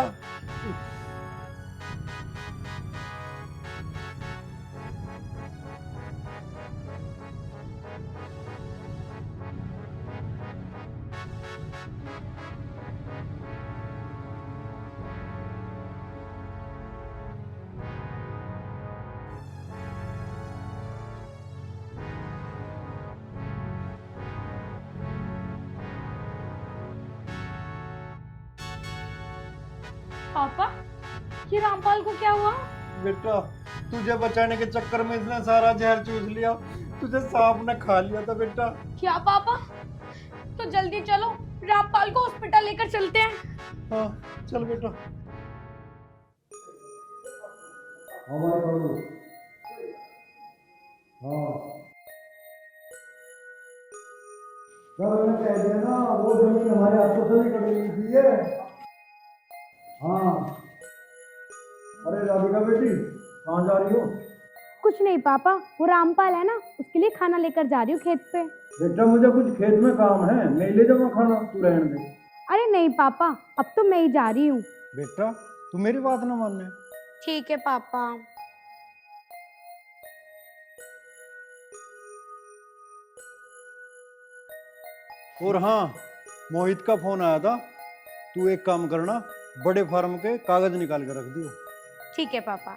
पापा ये रामपाल को क्या हुआ? बेटा तुझे बचाने के चक्कर में इसने सारा जहर चूस लिया, तुझे सांप ने खा लिया था बेटा। क्या पापा? तो जल्दी चलो रामपाल को हॉस्पिटल लेकर चलते हैं। हाँ चल बेटा। कह दिया ना वो जमीन हमारे हाथों से निकल गई थी। हाँ अरे राधिका बेटी कहाँ जा रही हो? कुछ नहीं पापा, वो रामपाल है ना, उसके लिए खाना लेकर जा रही हूँ खेत पे। बेटा मुझे कुछ खेत में काम है, मैं ले जाऊंगा खाना, तू रहने दे। अरे नहीं पापा, अब तो मैं ही जा रही हूँ। बेटा तू मेरी बात ना मानने। ठीक है पापा। और हाँ मोहित का फोन आया था, तू एक काम करना, बड़े फार्म के कागज निकाल के रख दियो। ठीक है पापा।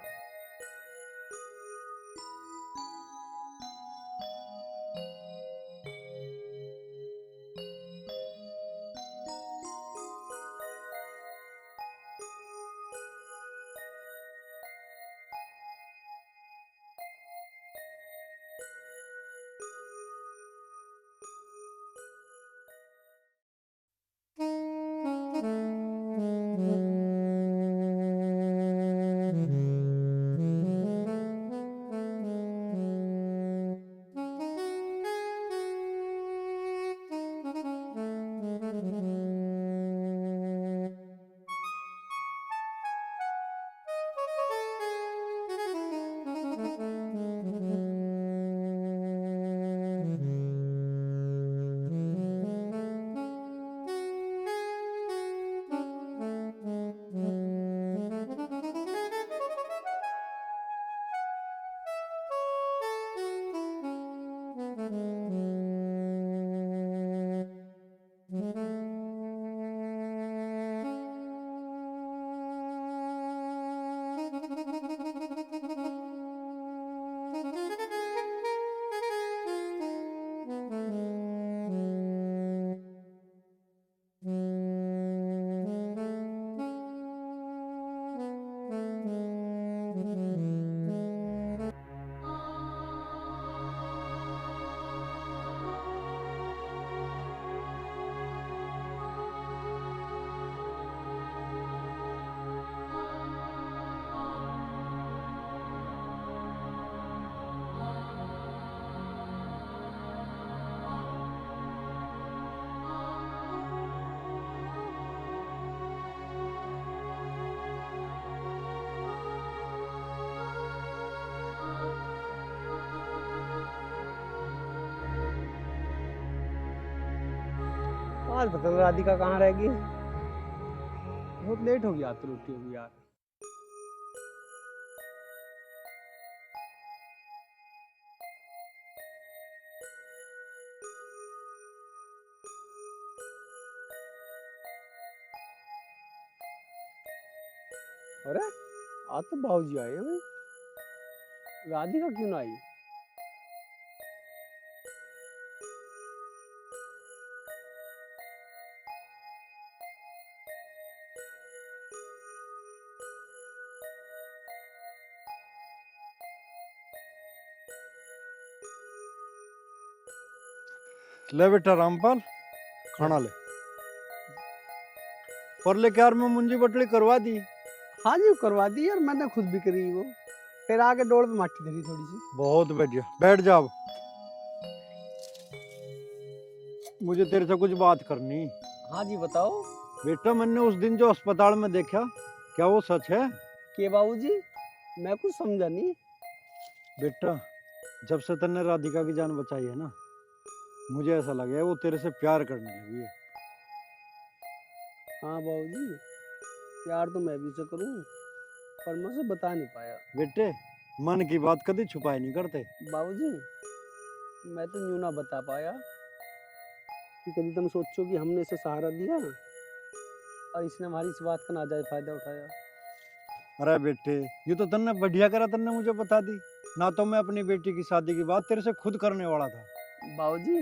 आज पता नहीं राधिका कहाँ रहेगी। बहुत लेट हो गया तो रोटी होगी यार। अरे आज तो बाबूजी आए हैं भाई, राधिका क्यों ना आई? ले बेटा रामपाल खाना ले। पर लेके यार मैं मुंजी बटली करवा दी। हाँ जी करवा दी यार, मैंने खुद भी करी वो, फिर आके डोर पे माटी धरी थोड़ी सी। बहुत बढ़िया, बैठ जाओ। मुझे तेरे से कुछ बात करनी। हाँ जी बताओ। बेटा मैंने उस दिन जो अस्पताल में देखा, क्या वो सच है? के बाबूजी मैं कुछ समझा नहीं। बेटा जब से तन्ने राधिका की जान बचाई है ना, मुझे ऐसा लगे वो तेरे से प्यार करने लगी है। हाँ बाबूजी, प्यार तो मैं भी से करूं, पर मैं उसे बता नहीं पाया। बेटे, मन की बात कभी छुपाई नहीं करते। बाबूजी, मैं तो यूं ना बता पाया कि कभी तुम सोचो कि हमने इसे सहारा दिया और इसने हमारी इस बात का नाजायज फायदा उठाया। अरे बेटे, ये तो तन्ने बढ़िया करा, तन्ने मुझे बता दी ना, तो मैं अपनी बेटी की शादी की बात तेरे से खुद करने वाला था। बाबूजी,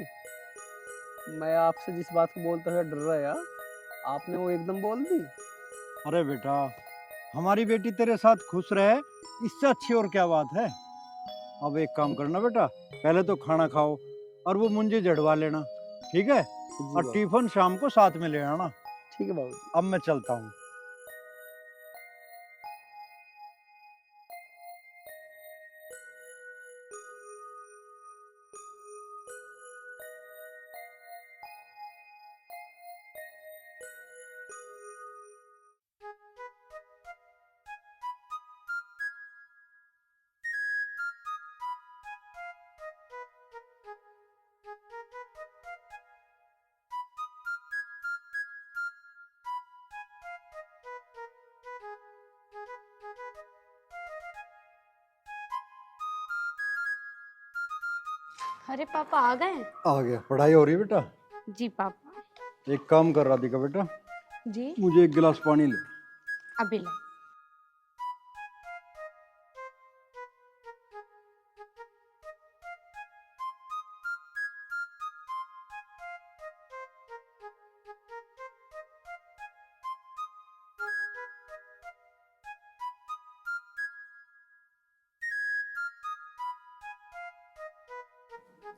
मैं आपसे जिस बात को बोलते हुए डर रहा, आपने वो एकदम बोल दी। अरे बेटा, हमारी बेटी तेरे साथ खुश रहे, इससे अच्छी और क्या बात है। अब एक काम करना बेटा, पहले तो खाना खाओ और वो मुंजी जड़वा लेना, ठीक है? और टिफिन शाम को साथ में ले आना। ठीक है बाबू। अब मैं चलता हूँ। अरे पापा आ गए? आ गया। पढ़ाई हो रही है बेटा? जी पापा। एक काम कर राधिका बेटा, जी मुझे एक गिलास पानी ले। अभी ले।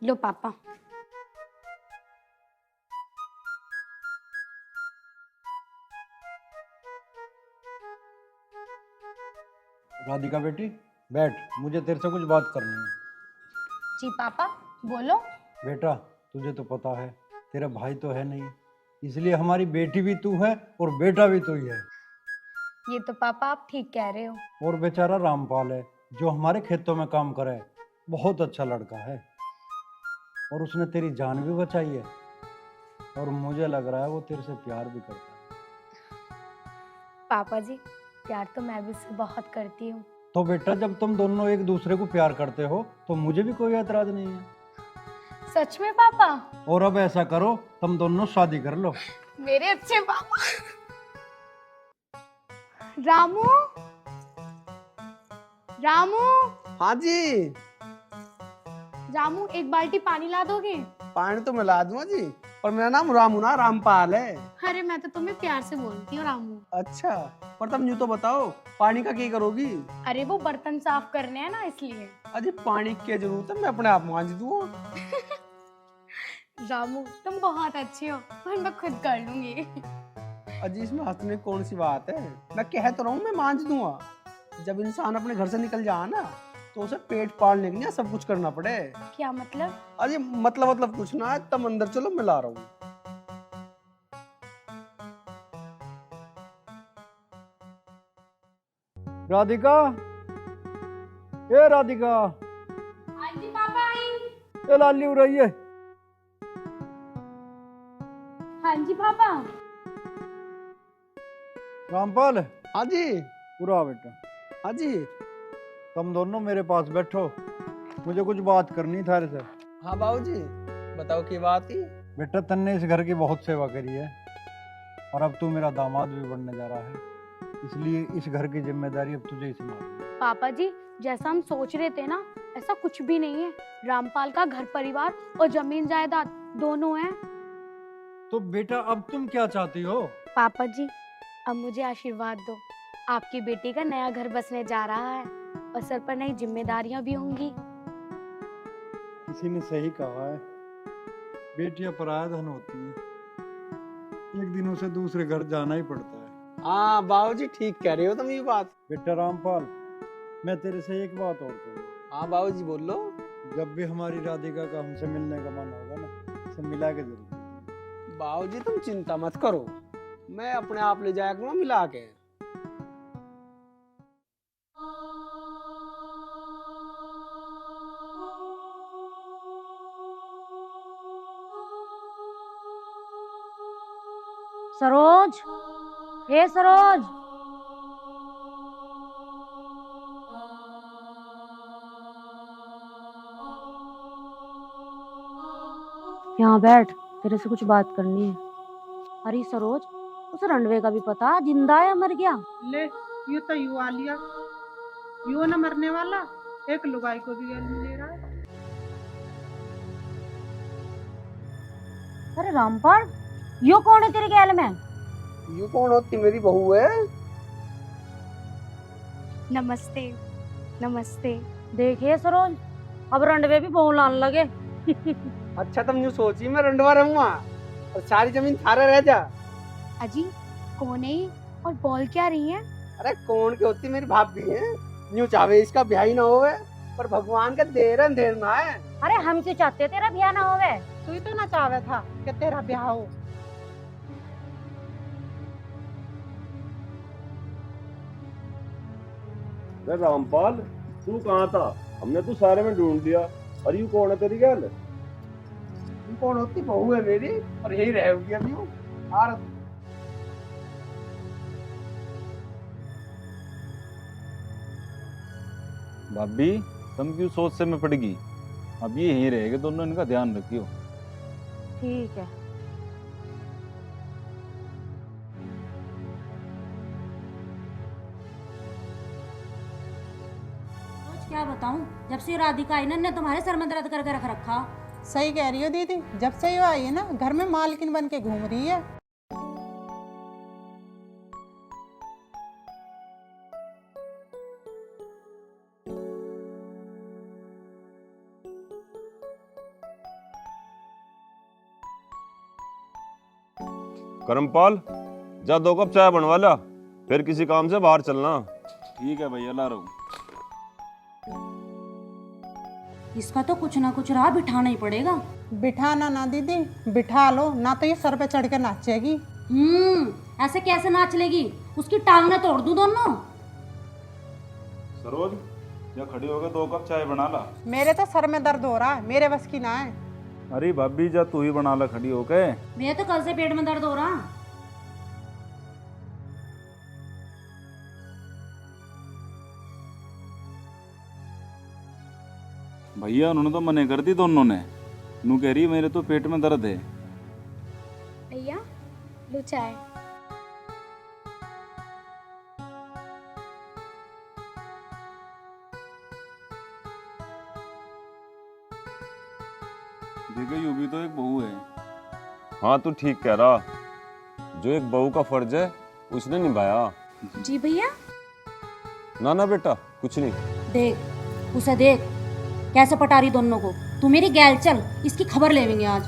लो पापा। राधिका बेटी बैठ, मुझे तेरे से कुछ बात करनी है। जी पापा बोलो। बेटा, तुझे तो पता है तेरा भाई तो है नहीं, इसलिए हमारी बेटी भी तू है और बेटा भी तू ही है। ये तो पापा आप ठीक कह रहे हो। और बेचारा रामपाल है जो हमारे खेतों में काम करे, बहुत अच्छा लड़का है और उसने तेरी जान भी बचाई है और मुझे लग रहा है वो तेरे से प्यार भी करता है। पापा जी प्यार तो मैं भी उससे बहुत करती हूँ। तो बेटा, जब तुम दोनों एक दूसरे को प्यार करते हो तो मुझे भी कोई एतराज नहीं है। सच में पापा? और अब ऐसा करो, तुम दोनों शादी कर लो। मेरे अच्छे पापा। रामू, रामू। हाँ जी। रामू एक बाल्टी पानी ला दोगे? पानी तो मैं ला दूंगा जी, पर मेरा नाम रामू ना रामपाल है। अरे मैं तो तुम्हें प्यार से बोलती हूँ रामू। अच्छा, पर तुम यूं तो बताओ पानी का क्या करोगी? अरे वो बर्तन साफ करने हैं ना इसलिए। अजी पानी की क्या जरूरत है, मैं अपने आप मांज दूंगा। रामू तुम बहुत अच्छे हो, पर मैं खुद कर लूंगी। अजी इसमें हंसने की कौन सी बात है, मैं कह तो रहा हूँ मैं मांज दूंगा। जब इंसान अपने घर से निकल जाए ना तो उसे पेट पालने के लिए सब कुछ करना पड़े। क्या मतलब? अजी मतलब कुछ ना है, तुम अंदर चलो मैं ला रहा हूँ। राधिका, ए राधिका। हाँ जी पापा आई। ए लाली उड़ रही है। हाँ जी पापा। रामपाल। हाँ जी। पूरा बेटा। हाँ जी। तुम दोनों मेरे पास बैठो, मुझे कुछ बात करनी था से। हाँ बाबूजी, बताओ की बात थी। बेटा, तन्ने इस घर की बहुत सेवा करी है और अब तू मेरा दामाद भी बनने जा रहा है, इसलिए इस घर की जिम्मेदारी अब तुझे ही संभालनी। पापा जी जैसा हम सोच रहे थे ना, ऐसा कुछ भी नहीं है। रामपाल का घर परिवार और जमीन जायदाद दोनों हैं। तो बेटा अब तुम क्या चाहती हो? पापा जी अब मुझे आशीर्वाद दो, आपकी बेटी का नया घर बसने जा रहा है और सर पर नई जिम्मेदारियां भी होंगी। किसी ने सही कहा है, बेटियां पराया धन होती है, एक दिन उसे दूसरे घर जाना ही पड़ता है। हाँ बाबूजी ठीक कह रहे हो तुम ये बात। बेटा रामपाल, मैं तेरे से एक बात और कहूँगा। हाँ बाबूजी बोलो। जब भी हमारी राधिका का हमसे मिलने का मन होगा ना, इसे मिला के जरूर। बाबूजी तुम चिंता मत करो, मैं अपने आप ले जाया करूँगा मिला के। सरोज, हे सरोज। यहाँ बैठ, तेरे से कुछ बात करनी है। अरे सरोज, उस रणवे का भी पता जिंदा है या मर गया? ले, यू तो यू आ लिया, यू न मरने वाला, एक लुगाई को भी गैल में ले रहा है। अरे रामपाल, यो कौन है तेरे गैल में? यू कौन होती? मेरी बहू है। नमस्ते। नमस्ते। देखिए सरोज, अब रणवे भी फोन लाने लगे। अच्छा तुम यूँ सोची मैं रंडवा रहूंगा और सारी जमीन थारे रह जा। अजी कौन है ये और बोल क्या रही है? अरे कौन के होती? मेरी भाभी है। यूँ चाहे इसका ब्याह ही ना होवे, पर भगवान का देर ना है। अरे हम क्यों चाहते तेरा ब्याह ना होवे? तू ही तो ना चाहे था कि तेरा ब्याह हो। अरे रामपाल, तू कहाँ था? हमने तू सारे में ढूंढ लिया। और यू कौन है तेरी गैल? यू कौन होती? बहू है मेरी और यही रहेगी अभी। और भाभी, तुम क्यों सोच से में पड़ गई? अब ये यहीं रहेंगे दोनों, इनका ध्यान रखियो। ठीक है। क्या बताऊं, जब से राधिका आई ना ने तुम्हारे सर में दर्द करके रख रखा। सही कह रही हो दीदी, जब से ये आई है ना घर में मालकिन बन के घूम रही है। करमपाल, जा 2 कप चाय बनवा ला, फिर किसी काम से बाहर चलना। ठीक है भैया, ला रहा हूँ। इसका तो कुछ ना कुछ राह बिठाना ही पड़ेगा। बिठाना ना दीदी, बिठा लो ना तो ये सर पे चढ़ के नाचेगी। ऐसे कैसे नाच लेगी? उसकी टांग ना तोड़ दूं दोनों। सरोज, या खड़ी होकर 2 कप चाय बना ला। मेरे तो सर में दर्द हो रहा है, मेरे बस की ना है। अरे भाभी, जा तू ही बना ला खड़ी होके। मेरे तो कल से पेट में दर्द हो रहा। भैया उन्होंने तो मने कर दी दोनों ने। नू कह रही है मेरे तो पेट में दर्द है। भैया लो चाय। देखो, यू भी तो एक बहू है। हाँ, तू ठीक कह रहा। जो एक बहू का फर्ज है उसने निभाया। जी भैया। ना ना बेटा, कुछ नहीं। देख उसे, देख कैसे पटा रही दोनों को। तू मेरी गैल चल, इसकी खबर लेंगे आज।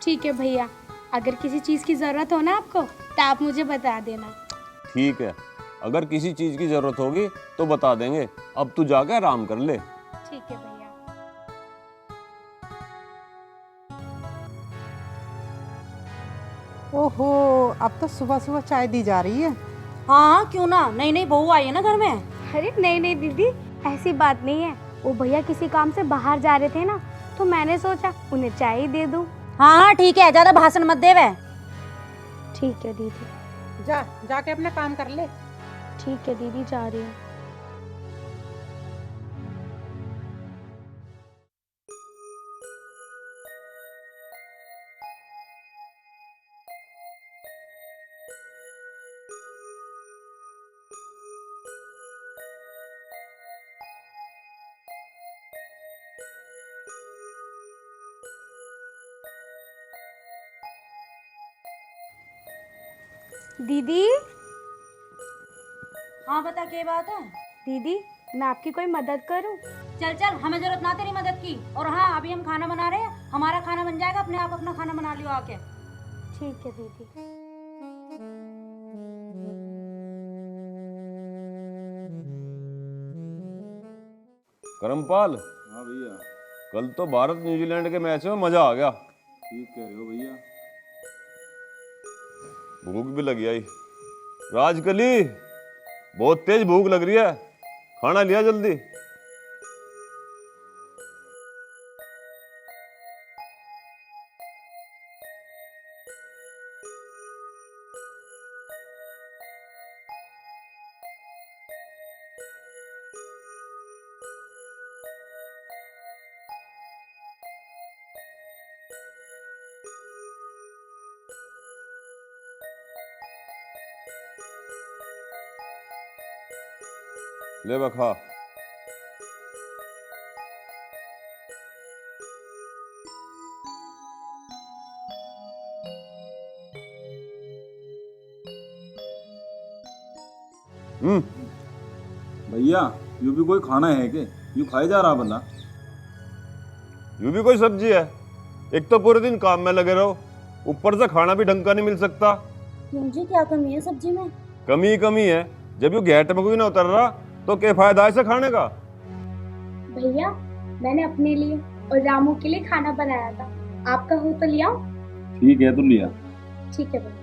ठीक है भैया, अगर किसी चीज की जरूरत हो ना आपको तो आप मुझे बता देना। ठीक है, अगर किसी चीज की जरूरत होगी तो बता देंगे। अब तू जाकर आराम कर ले। ठीक है भैया। ओहो, अब तो सुबह सुबह चाय दी जा रही है। हाँ क्यों ना, नई नई बहू आई है ना घर में। अरे नहीं नहीं दीदी, ऐसी बात नहीं है। वो भैया किसी काम से बाहर जा रहे थे ना, तो मैंने सोचा उन्हें चाय ही दे दूं। हाँ ठीक है, ज्यादा भाषण मत देवे। ठीक है दीदी। जाके अपना काम कर ले। ठीक है दीदी, जा रही हूँ। दीदी। हाँ बता, क्या बात है? दीदी मैं आपकी कोई मदद करूं? चल चल, हमें जरूरत ना तेरी मदद की। और हाँ, अभी हम खाना बना रहे हैं, हमारा खाना बन जाएगा, अपने आप अपना खाना बना लियो आके। ठीक है दीदी। करमपाल। हाँ भैया। कल तो भारत न्यूजीलैंड के मैच में मजा आ गया। ठीक कह रहे हो भैया। भूख भी लगी आई। राजकली, बहुत तेज भूख लग रही है, खाना लिया जल्दी। ले बखा। भैया यूं भी कोई खाना है के? यूं खाए जा रहा भला? यूं भी कोई सब्जी है? एक तो पूरे दिन काम में लगे रहो, ऊपर से खाना भी ढंग का नहीं मिल सकता। क्यों जी, क्या कमी है सब्जी में? कमी ही कमी है। जब यू घेट में कोई ना उतर रहा तो क्या फायदा है इसे खाने का? भैया मैंने अपने लिए और रामू के लिए खाना बनाया था, आपका हो तो लिया? ठीक है तो लिया। ठीक है भैया।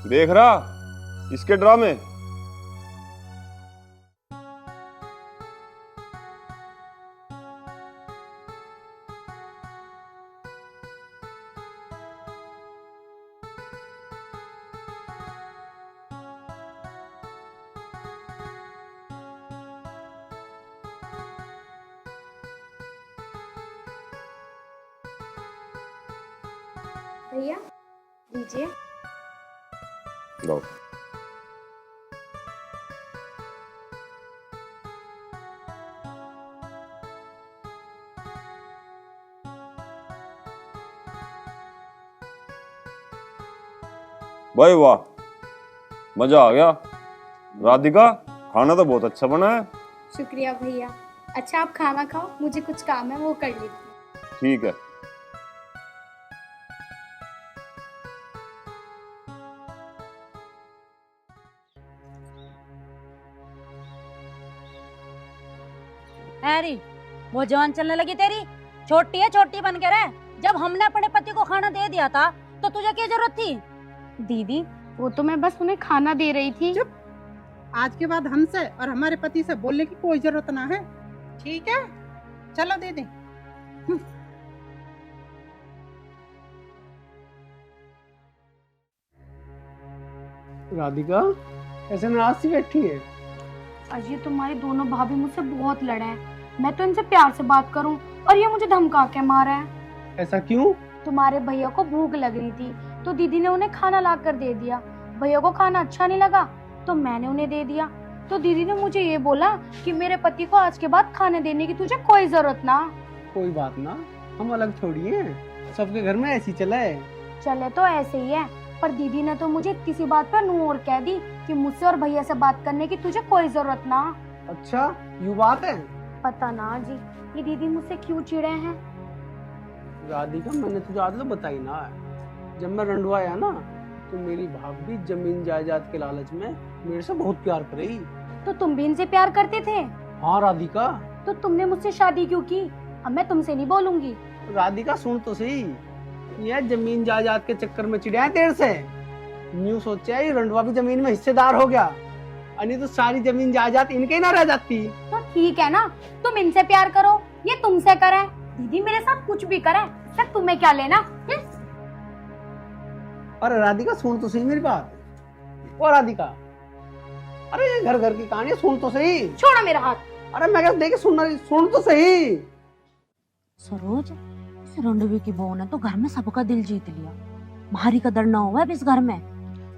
देख रहा इसके ड्रामे। भैया लीजिए। लो। भाई वाह, मजा आ गया। राधिका खाना तो बहुत अच्छा बना है। शुक्रिया भैया। अच्छा आप खाना खाओ, मुझे कुछ काम है वो कर लेती हूँ। ठीक है। हैरी, वो जान चलने लगी तेरी। छोटी है, छोटी बन के रह। जब हमने अपने पति को खाना दे दिया था तो तुझे क्या जरूरत थी? दीदी वो तो मैं बस उन्हें खाना दे रही थी। चुप। आज के बाद हमसे और हमारे पति से बोलने की कोई जरूरत ना है, ठीक है? चलो दे दे। राधिका ऐसे नाराज सी बैठी है? अजी तुम्हारी दोनों भाभी मुझसे बहुत लड़े हैं। मैं तो इनसे प्यार से बात करूं और ये मुझे धमका के मारा है। ऐसा क्यों? तुम्हारे भैया को भूख लग रही थी तो दीदी ने उन्हें खाना ला कर दे दिया। भैया को खाना अच्छा नहीं लगा तो मैंने उन्हें दे दिया। तो दीदी ने मुझे ये बोला कि मेरे पति को आज के बाद खाने देने की तुझे कोई जरूरत ना। कोई बात ना, हम अलग थोड़ी हैं, सबके घर में ऐसी चला है। चले तो ऐसे ही है, पर दीदी ने तो मुझे किसी बात पर नूर कह दी कि मुझसे और भैया से बात करने की तुझे कोई जरूरत ना। अच्छा यूँ बात है? पता ना जी, ये दीदी मुझसे क्यों चिढ़े हैं। राधिका मैंने तुझे आज तो बताई ना, जब मैं रंडवा आया ना तो मेरी भाभी जमीन जायदाद के लालच में मेरे से बहुत प्यार करी। तो तुम भी इनसे प्यार करते थे? हाँ राधिका। तो तुमने मुझसे शादी क्यों की? अब मैं तुमसे नहीं बोलूंगी। राधिका सुन तो सही, ये जमीन जायदाद के चक्कर में चिढ़े हैं तेरे से। न्यू सोचा ये रंडवा भी जमीन में हिस्सेदार हो गया, नहीं तो सारी जमीन जायदाद इनके ही ना रह जाती। तो ठीक है ना, तुम इनसे प्यार करो, ये तुमसे करे। दीदी मेरे साथ कुछ भी करे, सर तुम्हें क्या लेना? अरे राधिका सुन तो सही मेरी बात। ओ राधिका, अरे ये घर घर की कहानी सुन तो सही। छोड़ो मेरा हाथ। अरे मैं क्या देखे सुन तो सही। सरोज, इस रंडवे की बहू ने तो घर में सबका दिल जीत लिया। भारी कदर ना हुआ अब इस घर में।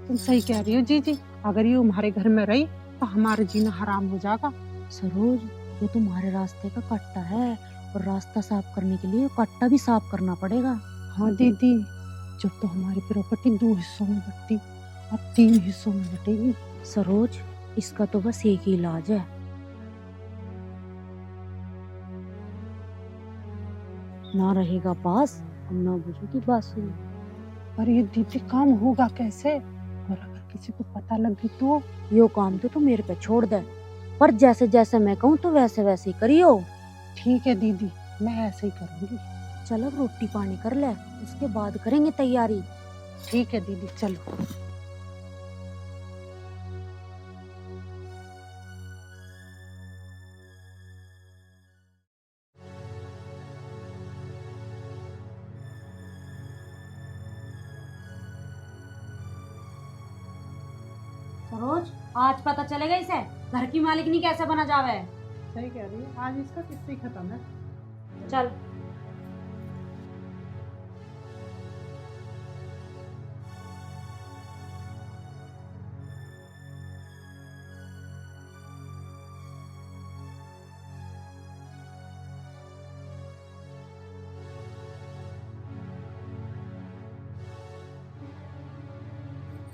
तुम सही कह रही हो जीजी, अगर ये हमारे घर में रही तो हमारा जीना हराम हो जाएगा। सरोज, ये तुम्हारे रास्ते का कट्टा है और रास्ता साफ करने के लिए कट्टा भी साफ करना पड़ेगा। हाँ दीदी, जब तो हमारी प्रॉपर्टी 2 हिस्सों में बंटी, अब 3 हिस्सों में बटेगी। सरोज, इसका तो बस एक ही इलाज है। ना रहेगा पास और ना बुझेगी बांसुरी। पर ये दीदी काम होगा कैसे? और अगर किसी को पता लगी तो? यो काम तो तू मेरे पे छोड़ दे, पर जैसे जैसे मैं कहूँ तो वैसे वैसे ही करियो। ठीक है दीदी, मैं ऐसे ही करूँगी। चल अब रोटी पानी कर ले, उसके बाद करेंगे तैयारी। ठीक है दीदी, चलो। सरोज, आज पता चलेगा इसे घर की मालिकनी कैसे बना जावे। सही कह रही है, आज इसका किस्सा ही खत्म है। चल।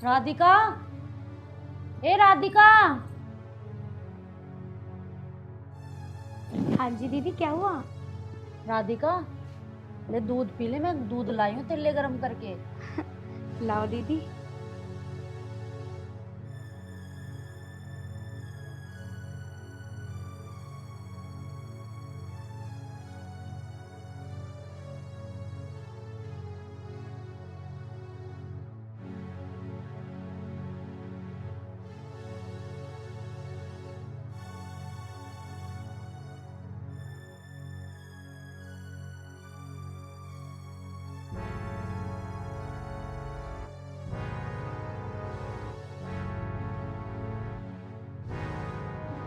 राधिका, ए राधिका। हाँ जी दीदी, क्या हुआ? राधिका, ले दूध पी ले, मैं दूध लाई हूँ तेरे लिए गरम करके। लाओ दीदी।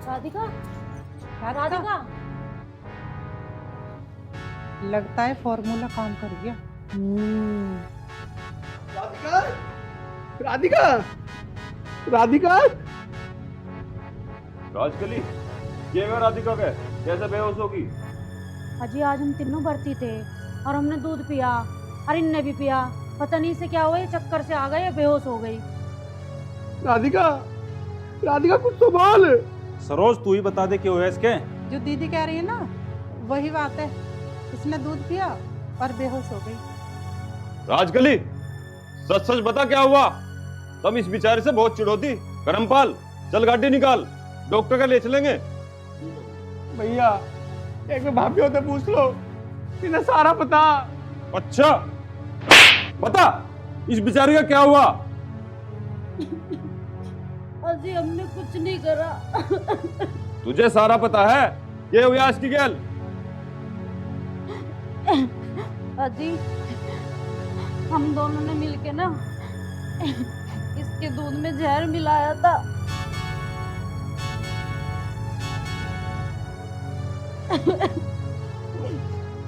राधिका, राधिका, लगता है फॉर्मूला काम कर गया। राधिका, राधिका, राजकली, ये हुआ राधिका के कैसे बेहोश होगी? अजी आज हम तीनों भर्ती थे और हमने दूध पिया और इनने भी पिया। पता नहीं से क्या हुआ, ये चक्कर से आ गए या बेहोश हो गई। राधिका, राधिका कुछ तो बोल। सरोज तू ही बता दे क्यों है इसके। जो दीदी कह रही है ना, वही बात है। इसने दूध पिया और बेहोश हो गई। राजकली, सच सच बता क्या हुआ? तुम इस बेचारे से बहुत चिढ़ोती। करमपाल, चल गाड़ी निकाल, डॉक्टर का ले चलेंगे। भैया, एक में भाभी होते पूछ लो, इन्हें सारा पता। अच्छा, बता इस बेचारे का क्या हुआ? अजी हमने कुछ नहीं करा। तुझे सारा पता है? ये हुआ इसकी गैल। अजी हम दोनों ने मिलके ना इसके दूध में जहर मिलाया था।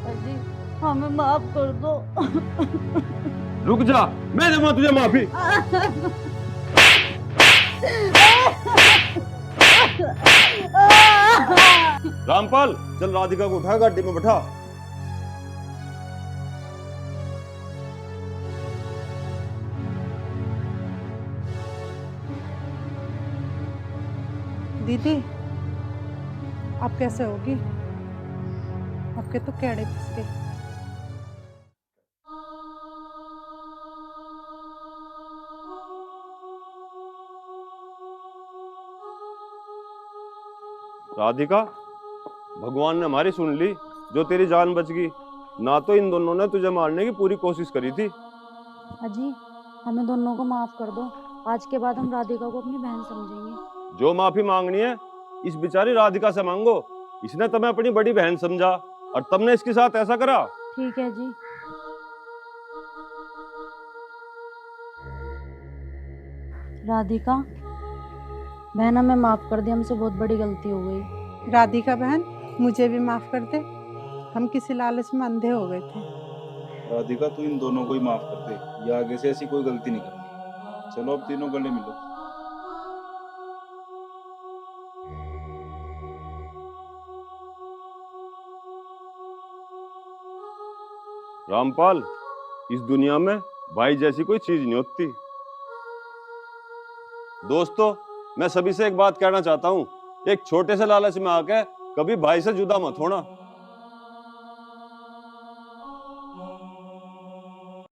अजी हमें माफ कर दो। रुक जा, मैं दूंगा तुझे माफी। रामपाल, चल राधिका को उठा, गाड़ी में बैठा। दीदी, अब कैसे होगी? आपके तो केड़े फिस गए। राधिका, भगवान ने हमारी सुन ली, जो तेरी जान बच गई। ना तो इन दोनों ने तुझे मारने की पूरी कोशिश करी थी। अजी हमें दोनों को माफ कर दो। आज के बाद हम राधिका को अपनी बहन समझेंगे। जो माफी मांगनी है इस बेचारी राधिका से मांगो। इसने तुम्हें अपनी बड़ी बहन समझा और तुमने इसके साथ ऐसा करा। ठीक है जी। राधिका बहन, हमें माफ कर दे, हमसे बहुत बड़ी गलती हो गई। राधिका बहन, मुझे भी माफ कर दे। हम किसी लालच में अंधे हो गए थे। राधिका तू इन दोनों को ही माफ कर दे, ये आगे से ऐसी कोई गलती नहीं करनी। चलो अब तीनों गले मिलो। रामपाल, इस दुनिया में भाई जैसी कोई चीज नहीं होती। दोस्तों, मैं सभी से एक बात कहना चाहता हूँ, एक छोटे से लालच में आके कभी भाई से जुदा मत होना।